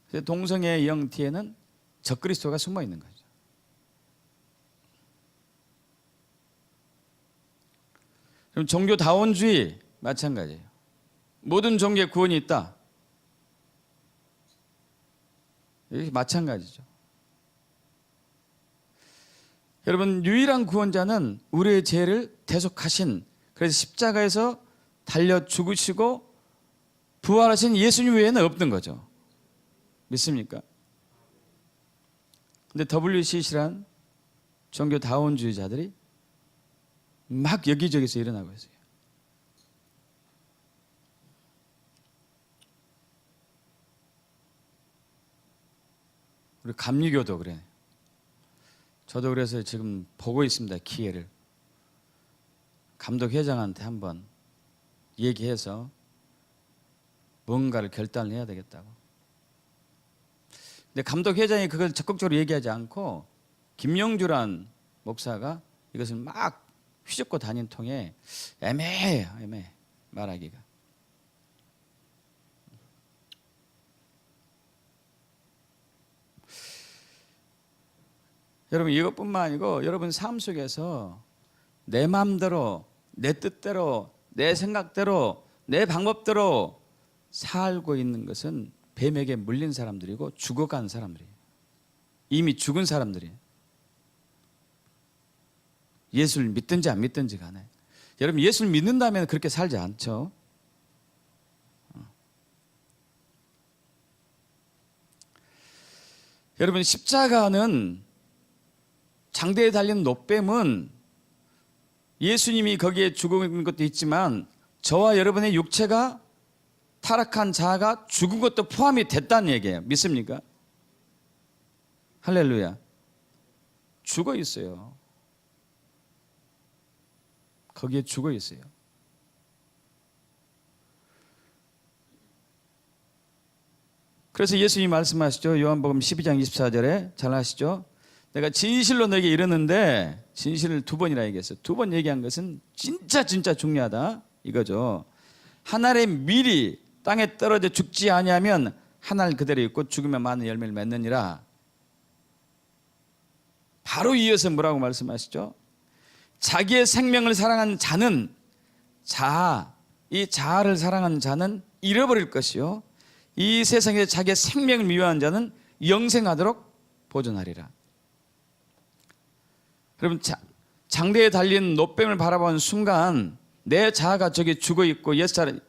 그래서 동성애의 영 뒤에는 적그리스도가 숨어 있는 거죠. 그럼 종교다원주의 마찬가지예요. 모든 종교에 구원이 있다. 이게 마찬가지죠. 여러분, 유일한 구원자는 우리의 죄를 대속하신, 그래서 십자가에서 달려 죽으시고 부활하신 예수님 외에는 없는 거죠. 믿습니까? 근데 WCC란 종교 다원주의자들이 막 여기저기서 일어나고 있어요. 우리 감리교도 그래. 저도 그래서 지금 보고 있습니다. 기회를. 감독회장한테 한번 얘기해서 뭔가를 결단을 해야 되겠다고. 근데 감독회장이 그걸 적극적으로 얘기하지 않고 김영주란 목사가 이것을 막 휘젓고 다닌 통에 애매해 말하기가. 여러분, 이것뿐만 아니고 여러분 삶 속에서 내 마음대로, 내 뜻대로, 내 생각대로, 내 방법대로 살고 있는 것은 뱀에게 물린 사람들이고 죽어간 사람들이에요. 이미 죽은 사람들이에요. 예수를 믿든지 안 믿든지 간에. 여러분, 예수를 믿는다면 그렇게 살지 않죠. 여러분, 십자가는, 장대에 달린 노뱀은 예수님이 거기에 죽은 것도 있지만 저와 여러분의 육체가, 타락한 자아가 죽은 것도 포함이 됐다는 얘기예요. 믿습니까? 할렐루야. 죽어 있어요. 거기에 죽어 있어요. 그래서 예수님이 말씀하시죠. 요한복음 12장 24절에 잘 아시죠? 내가 진실로 너에게 이르는데, 진실을 두 번이나 얘기했어요. 두 번 얘기한 것은 진짜 중요하다 이거죠. 한 알의 밀이 땅에 떨어져 죽지 아니하면 한 알 그대로 있고 죽으면 많은 열매를 맺느니라. 바로 이어서 뭐라고 말씀하시죠? 자기의 생명을 사랑한 자는, 이 자아를 사랑하는 자는 잃어버릴 것이요, 이 세상에 자기의 생명을 미워하는 자는 영생하도록 보존하리라. 여러분, 장대에 달린 노뱀을 바라보는 순간 내 자아가 저기 죽어 있고,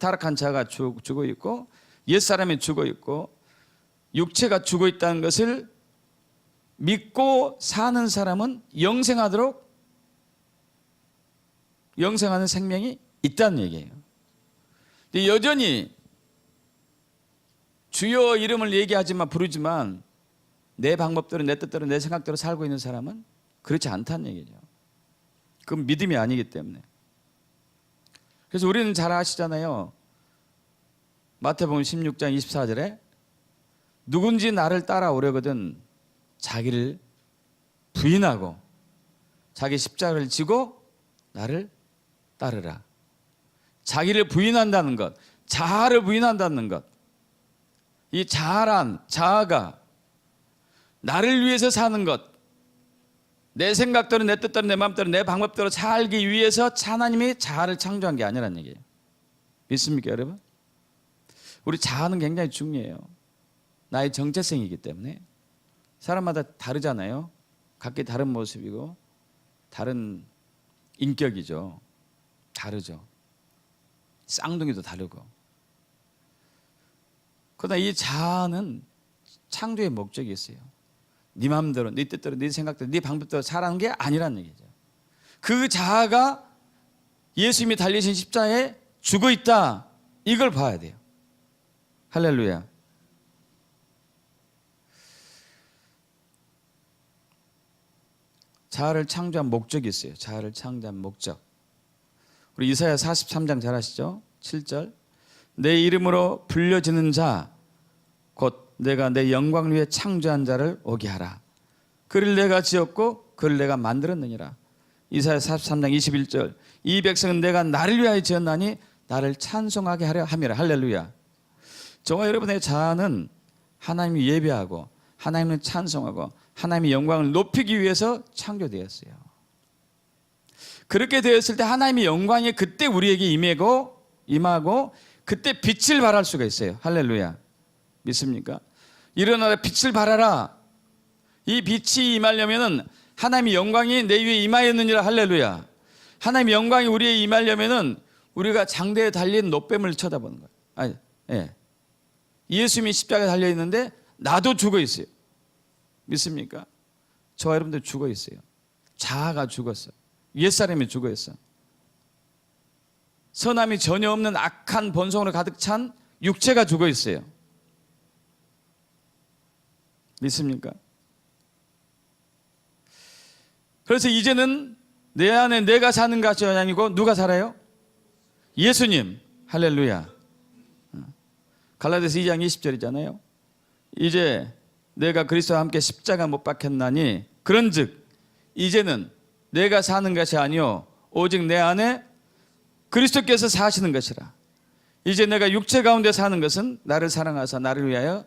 타락한 자아가 죽어 있고, 옛사람이 죽어 있고, 육체가 죽어 있다는 것을 믿고 사는 사람은 영생하도록, 영생하는 생명이 있다는 얘기예요. 근데 여전히 주여 이름을 얘기하지만, 부르지만 내 방법대로, 내 뜻대로, 내 생각대로 살고 있는 사람은 그렇지 않다는 얘기죠. 그건 믿음이 아니기 때문에. 그래서 우리는 잘 아시잖아요. 마태복음 16장 24절에 누군지 나를 따라오려거든 자기를 부인하고 자기 십자가를 지고 나를 따르라. 자기를 부인한다는 것, 자아를 부인한다는 것, 이 자아가 나를 위해서 사는 것, 내 생각대로, 내 뜻대로, 내 마음대로, 내 방법대로 살기 위해서 하나님이 자아를 창조한 게 아니라는 얘기예요. 믿습니까, 여러분? 우리 자아는 굉장히 중요해요. 나의 정체성이기 때문에. 사람마다 다르잖아요. 각기 다른 모습이고 다른 인격이죠. 다르죠. 쌍둥이도 다르고. 그러나 이 자아는 창조의 목적이 있어요. 네 마음대로, 네 뜻대로, 네 생각대로, 네 방법대로 살아가는 게 아니라는 얘기죠. 그 자아가 예수님이 달리신 십자가에 죽어 있다, 이걸 봐야 돼요. 할렐루야. 자아를 창조한 목적이 있어요. 자아를 창조한 목적. 우리 이사야 43장 잘 아시죠? 7절. 내 이름으로 불려지는 자, 곧 내가 내 영광을 위해 창조한 자를 오게 하라. 그를 내가 지었고 그를 내가 만들었느니라. 이사야 43장 21절. 이 백성은 내가 나를 위하여 지었나니 나를 찬송하게 하려 함이라. 할렐루야. 저와 여러분의 자아는 하나님을 예배하고 하나님을 찬송하고 하나님의 영광을 높이기 위해서 창조되었어요. 그렇게 되었을 때 하나님의 영광이 그때 우리에게 임하고 그때 빛을 발할 수가 있어요. 할렐루야. 믿습니까? 일어나라 빛을 발하라. 이 빛이 임하려면은 하나님의 영광이 내 위에 임하였느니라. 할렐루야. 하나님의 영광이 우리에 임하려면은 우리가 장대에 달린 노뱀을 쳐다보는 거예요. 아니, 예. 예수님이 십자가에 달려 있는데 나도 죽어 있어요. 믿습니까? 저와 여러분들 죽어 있어요. 자아가 죽었어. 옛사람이 죽어 있어. 선함이 전혀 없는 악한 본성으로 가득 찬 육체가 죽어 있어요. 믿습니까? 그래서 이제는 내 안에 내가 사는 것이 아니고 누가 살아요? 예수님. 할렐루야. 갈라디아서 2장 20절이잖아요. 이제 내가 그리스도와 함께 십자가 못 박혔나니 그런즉 이제는 내가 사는 것이 아니요 오직 내 안에 그리스도께서 사시는 것이라. 이제 내가 육체 가운데 사는 것은 나를 사랑하사 나를 위하여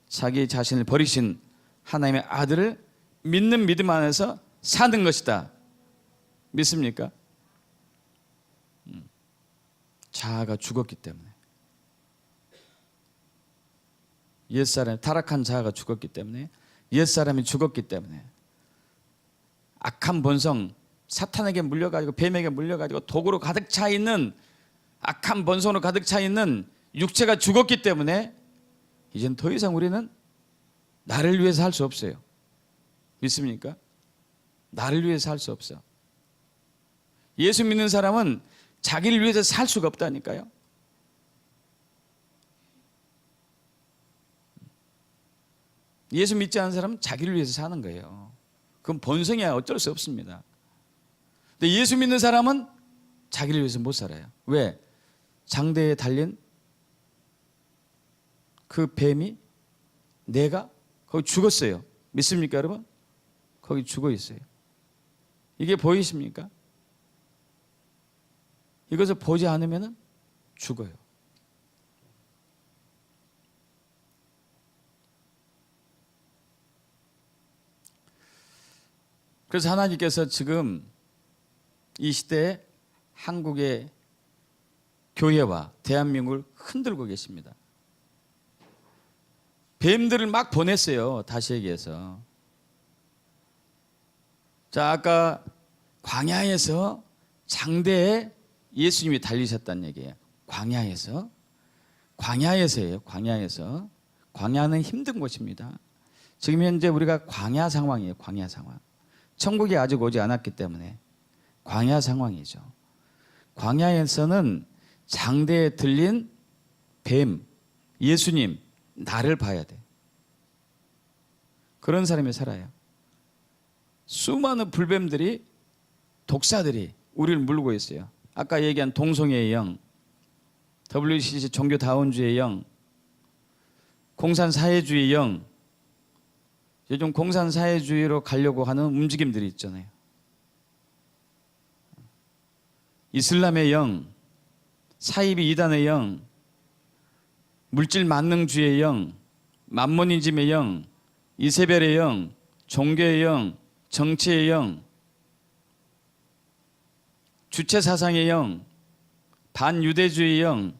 자기 자신을 버리신 하나님의 아들을 믿는 믿음 안에서 사는 것이다. 믿습니까? 자아가 죽었기 때문에, 옛사람, 타락한 자아가 죽었기 때문에, 옛사람이 죽었기 때문에 악한 본성, 사탄에게 물려가지고 뱀에게 물려가지고 독으로 가득 차 있는 악한 본성으로 가득 차 있는 육체가 죽었기 때문에 이젠 더 이상 우리는 나를 위해서 할 수 없어요. 믿습니까? 나를 위해서 할 수 없어. 예수 믿는 사람은 자기를 위해서 살 수가 없다니까요. 예수 믿지 않은 사람은 자기를 위해서 사는 거예요. 그건 본성이야. 어쩔 수 없습니다. 근데 예수 믿는 사람은 자기를 위해서 못 살아요. 왜? 장대에 달린 그 뱀이 내가 거기 죽었어요. 믿습니까 여러분? 거기 죽어 있어요. 이게 보이십니까? 이것을 보지 않으면 죽어요. 그래서 하나님께서 지금 이 시대에 한국의 교회와 대한민국을 흔들고 계십니다. 뱀들을 막 보냈어요. 다시 얘기해서. 자, 아까 광야에서 장대에 예수님이 달리셨다는 얘기예요. 광야에서예요. 광야에서. 광야는 힘든 곳입니다. 지금 현재 우리가 광야 상황이에요. 광야 상황. 천국이 아직 오지 않았기 때문에 광야 상황이죠. 광야에서는 장대에 들린 뱀, 예수님, 나를 봐야 돼. 그런 사람이 살아요. 수많은 불뱀들이, 독사들이 우리를 물고 있어요. 아까 얘기한 동성애의 영, WCC 종교다운주의 영, 공산사회주의 영, 요즘 공산사회주의로 가려고 하는 움직임들이 있잖아요. 이슬람의 영, 사이비 이단의 영, 물질 만능주의의 영, 만모니즘의 영, 이세벨의 영, 종교의 영, 정치의 영, 주체사상의 영, 반유대주의 영,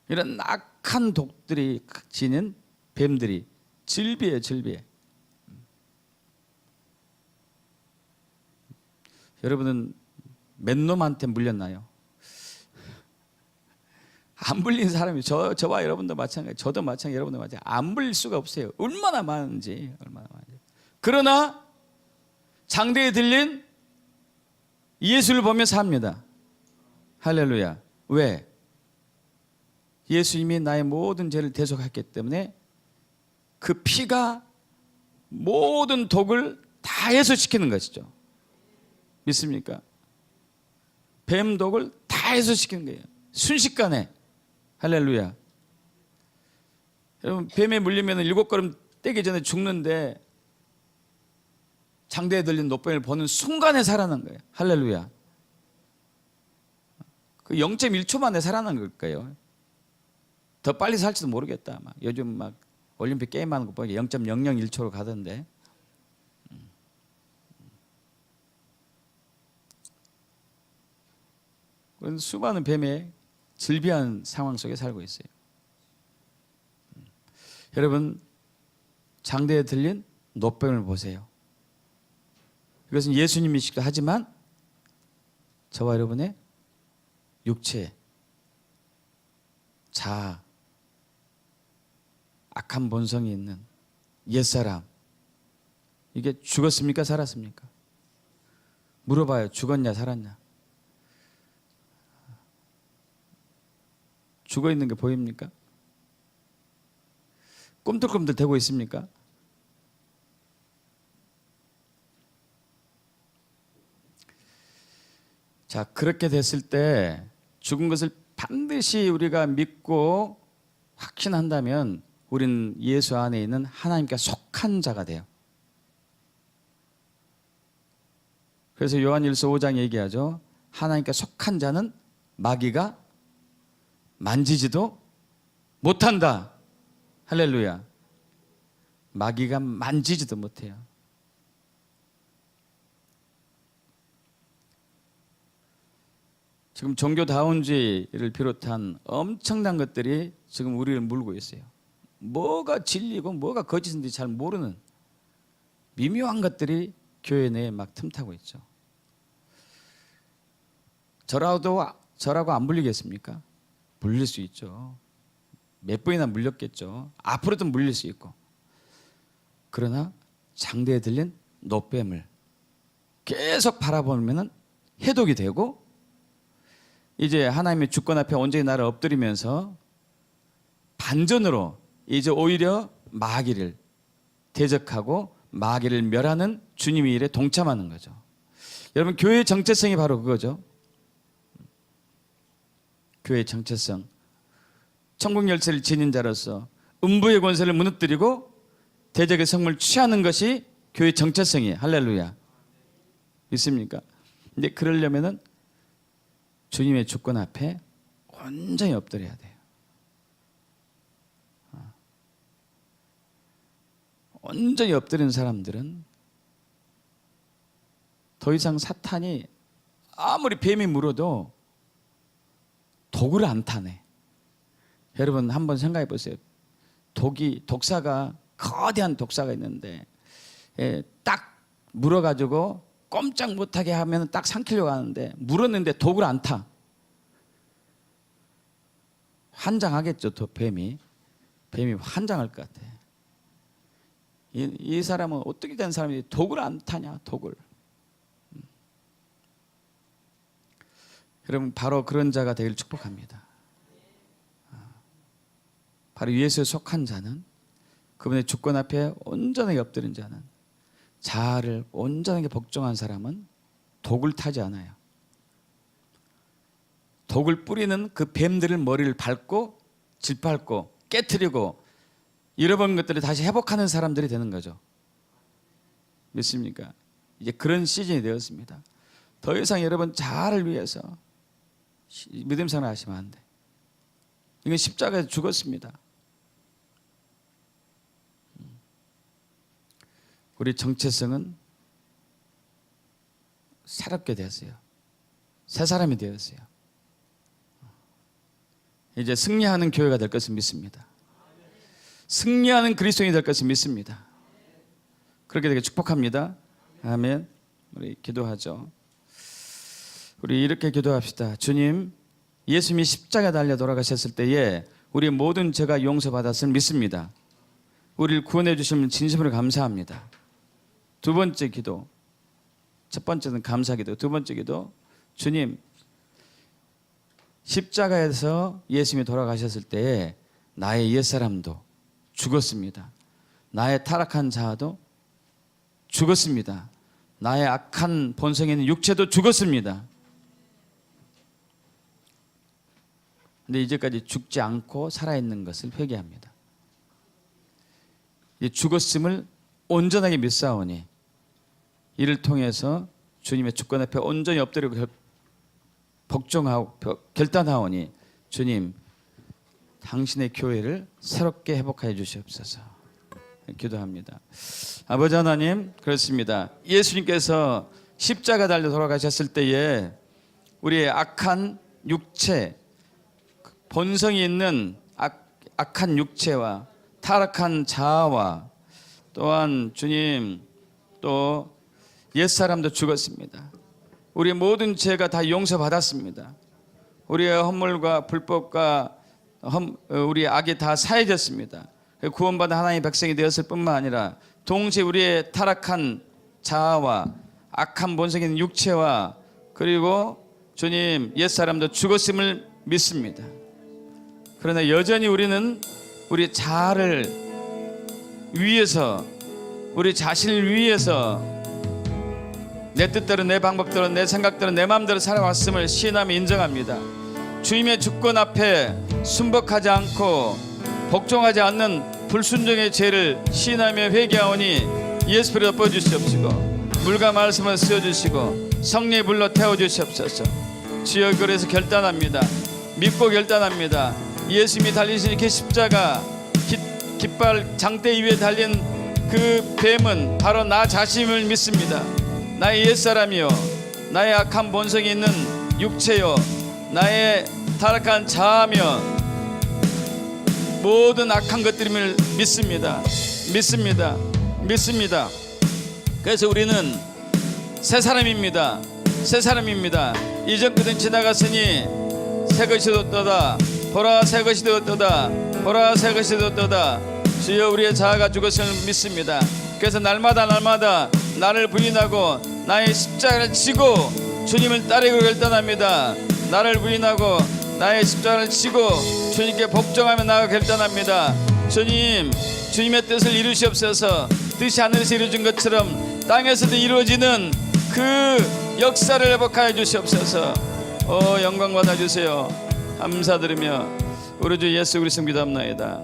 이런 악한 독들이 지닌 뱀들이 질비해, 질비해. 여러분은 몇 놈한테 물렸나요? 안 물린 사람이 저와 여러분도 마찬가지, 저도 마찬가지, 여러분도 마찬가지. 안 물릴 수가 없어요. 얼마나 많은지. 그러나 장대에 들린 예수를 보며 삽니다. 할렐루야. 왜? 예수님이 나의 모든 죄를 대속했기 때문에 그 피가 모든 독을 다 해소시키는 것이죠. 믿습니까? 뱀 독을 다 해소시키는 거예요. 순식간에. 할렐루야. 여러분, 뱀에 물리면 7걸음 떼기 전에 죽는데 장대에 들린 노뱀을 보는 순간에 살아난 거예요. 할렐루야. 그 0.1초 만에 살아난 걸 거예요. 더 빨리 살지도 모르겠다. 막 요즘 막 올림픽 게임하는 거 보니까 0.001초로 가던데. 그런 수많은 뱀의 질비한 상황 속에 살고 있어요. 여러분 장대에 들린 노뱀을 보세요. 이것은 예수님이시기도 하지만 저와 여러분의 육체, 자아, 악한 본성이 있는 옛사람, 이게 죽었습니까? 살았습니까? 물어봐요. 죽었냐 살았냐? 죽어 있는 게 보입니까? 꿈틀꿈틀 대고 있습니까? 자, 그렇게 됐을 때 죽은 것을 반드시 우리가 믿고 확신한다면 우리는 예수 안에 있는 하나님께 속한 자가 돼요. 그래서 요한일서 5장 얘기하죠. 하나님께 속한 자는 마귀가 만지지도 못한다. 할렐루야. 마귀가 만지지도 못해요. 지금 종교다운주의를 비롯한 엄청난 것들이 지금 우리를 물고 있어요. 뭐가 진리고 뭐가 거짓인지 잘 모르는 미묘한 것들이 교회 내에 막 틈타고 있죠. 저라고 안 물리겠습니까? 물릴 수 있죠. 몇 번이나 물렸겠죠. 앞으로도 물릴 수 있고. 그러나 장대에 들린 노뱀을 계속 바라보면 해독이 되고, 이제 하나님의 주권 앞에 온전히 나를 엎드리면서 반전으로 이제 오히려 마귀를 대적하고 마귀를 멸하는 주님의 일에 동참하는 거죠. 여러분, 교회의 정체성이 바로 그거죠. 교회의 정체성. 천국 열쇠를 지닌 자로서 음부의 권세를 무너뜨리고 대적의 성물 취하는 것이 교회의 정체성이에요. 할렐루야. 있습니까? 근데 그러려면은 주님의 주권 앞에 온전히 엎드려야 돼요. 온전히 엎드리는 사람들은 더 이상 사탄이 아무리 뱀이 물어도 독을 안 타네. 여러분 한번 생각해 보세요. 독사가 거대한 독사가 있는데 딱 물어가지고 꼼짝 못하게 하면 딱 삼키려고 하는데 물었는데 독을 안 타. 환장하겠죠. 또 뱀이 환장할 것 같아. 이 사람은 어떻게 된 사람이 독을 안 타냐. 독을. 여러분 바로 그런 자가 되기를 축복합니다. 바로 예수에 속한 자는, 그분의 주권 앞에 온전하게 엎드린 자는, 자아를 온전하게 복종한 사람은 독을 타지 않아요. 독을 뿌리는 그 뱀들을 머리를 밟고 짓밟고 깨트리고 잃어버린 것들을 다시 회복하는 사람들이 되는 거죠. 믿습니까? 이제 그런 시즌이 되었습니다. 더 이상 여러분 자아를 위해서 믿음 생활 하시면 안 돼. 이건 십자가에서 죽었습니다. 우리 정체성은 새롭게 되었어요. 새 사람이 되었어요. 이제 승리하는 교회가 될 것을 믿습니다. 승리하는 그리스도인이 될 것을 믿습니다. 그렇게 되게 축복합니다. 아멘. 우리 기도하죠. 우리 이렇게 기도합시다. 주님, 예수님이 십자가에 달려 돌아가셨을 때에 우리 모든 죄가 용서받았음을 믿습니다. 우리를 구원해 주시면 진심으로 감사합니다. 두 번째 기도, 첫 번째는 감사 기도, 두 번째 기도, 주님, 십자가에서 예수님이 돌아가셨을 때에 나의 옛사람도 죽었습니다. 나의 타락한 자아도 죽었습니다. 나의 악한 본성에 있는 육체도 죽었습니다. 근데 이제까지 죽지 않고 살아있는 것을 회개합니다. 이 죽었음을 온전하게 믿사오니 이를 통해서 주님의 주권 앞에 온전히 엎드리고 복종하고 결단하오니 주님, 당신의 교회를 새롭게 회복하여 주시옵소서. 기도합니다. 아버지 하나님, 그렇습니다. 예수님께서 십자가 달려 돌아가셨을 때에 우리의 악한 육체, 본성이 있는 악한 육체와 타락한 자아와 또한 주님 또 옛사람도 죽었습니다. 우리의 모든 죄가 다 용서받았습니다. 우리의 허물과 불법과 우리의 악이 다 사해졌습니다. 구원받은 하나님의 백성이 되었을 뿐만 아니라 동시에 우리의 타락한 자아와 악한 본성이 있는 육체와 그리고 주님 옛사람도 죽었음을 믿습니다. 그러나 여전히 우리는 우리 자아를 위해서 우리 자신을 위해서 내 뜻대로 내 방법대로 내 생각대로 내 마음대로 살아왔음을 시인하며 인정합니다. 주님의 주권 앞에 순복하지 않고 복종하지 않는 불순종의 죄를 시인하며 회개하오니 예수 피로 덮어주시옵시고 물과 말씀을 쓰어주시고 성령의 불로 태워주시옵소서. 주여 그래서 결단합니다. 믿고 결단합니다. 예수님이 달리신 그 십자가 깃발 장대 위에 달린 그 뱀은 바로 나 자신을 믿습니다. 나의 옛사람이요 나의 악한 본성이 있는 육체요 나의 타락한 자아며 모든 악한 것들임을 믿습니다. 믿습니다. 그래서 우리는 새 사람입니다. 이전 것은 지나갔으니 새 것이 되었도다. 보라 새 것이 되었도다. 주여 우리의 자아가 죽었음을 믿습니다. 그래서 날마다 나를 부인하고 나의 십자가를 지고 주님을 따르기로 결단합니다. 나를 부인하고 나의 십자가를 지고 주님께 복종하며 나아가 결단합니다. 주님의 뜻을 이루시옵소서. 뜻이 하늘에서 이루어진 것처럼 땅에서도 이루어지는 그 역사를 회복하여 주시옵소서. 영광 받아주세요. 감사드리며 우리 주 예수 그리스도 기도합나이다.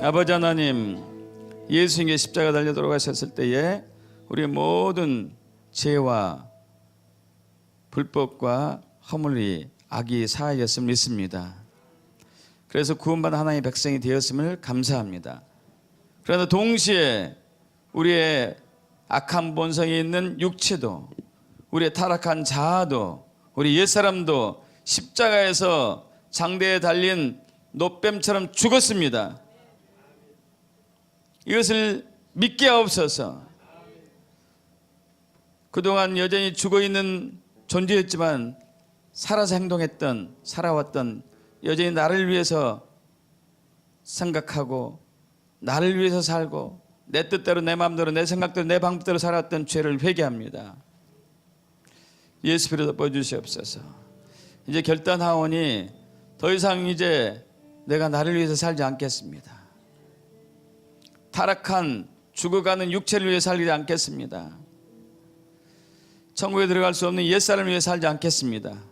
아버지 하나님, 예수님께 십자가 달려 돌아가셨을 때에 우리의 모든 죄와 불법과 허물이 악이 사하였음을 믿습니다. 그래서 구원받은 하나님의 백성이 되었음을 감사합니다. 그러나 동시에 우리의 악한 본성이 있는 육체도 우리의 타락한 자아도 우리 옛사람도 십자가에서 장대에 달린 노뱀처럼 죽었습니다. 이것을 믿게 하옵소서. 그동안 여전히 죽어있는 존재였지만 살아서 살아왔던 여전히 나를 위해서 생각하고 나를 위해서 살고 내 뜻대로 내 마음대로 내 생각대로 내 방법대로 살았던 죄를 회개합니다. 예수 피로 덮어주시옵소서. 이제 결단하오니 더 이상 이제 내가 나를 위해서 살지 않겠습니다. 타락한 죽어가는 육체를 위해 살지 않겠습니다. 천국에 들어갈 수 없는 옛사람을 위해 살지 않겠습니다.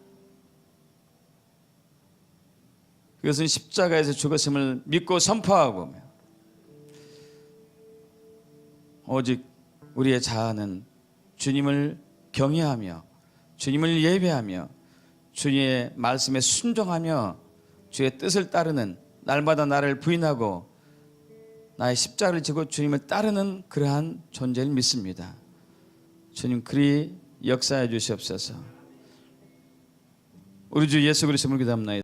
그것은 십자가에서 죽었음을 믿고 선포하고 오직 우리의 자아는 주님을 경외하며 주님을 예배하며 주님의 말씀에 순종하며 주의 뜻을 따르는 날마다 나를 부인하고 나의 십자가를 지고 주님을 따르는 그러한 존재를 믿습니다. 주님 그리 역사해 주시옵소서. 우리 주 예수 그리스도를 기도합나이다.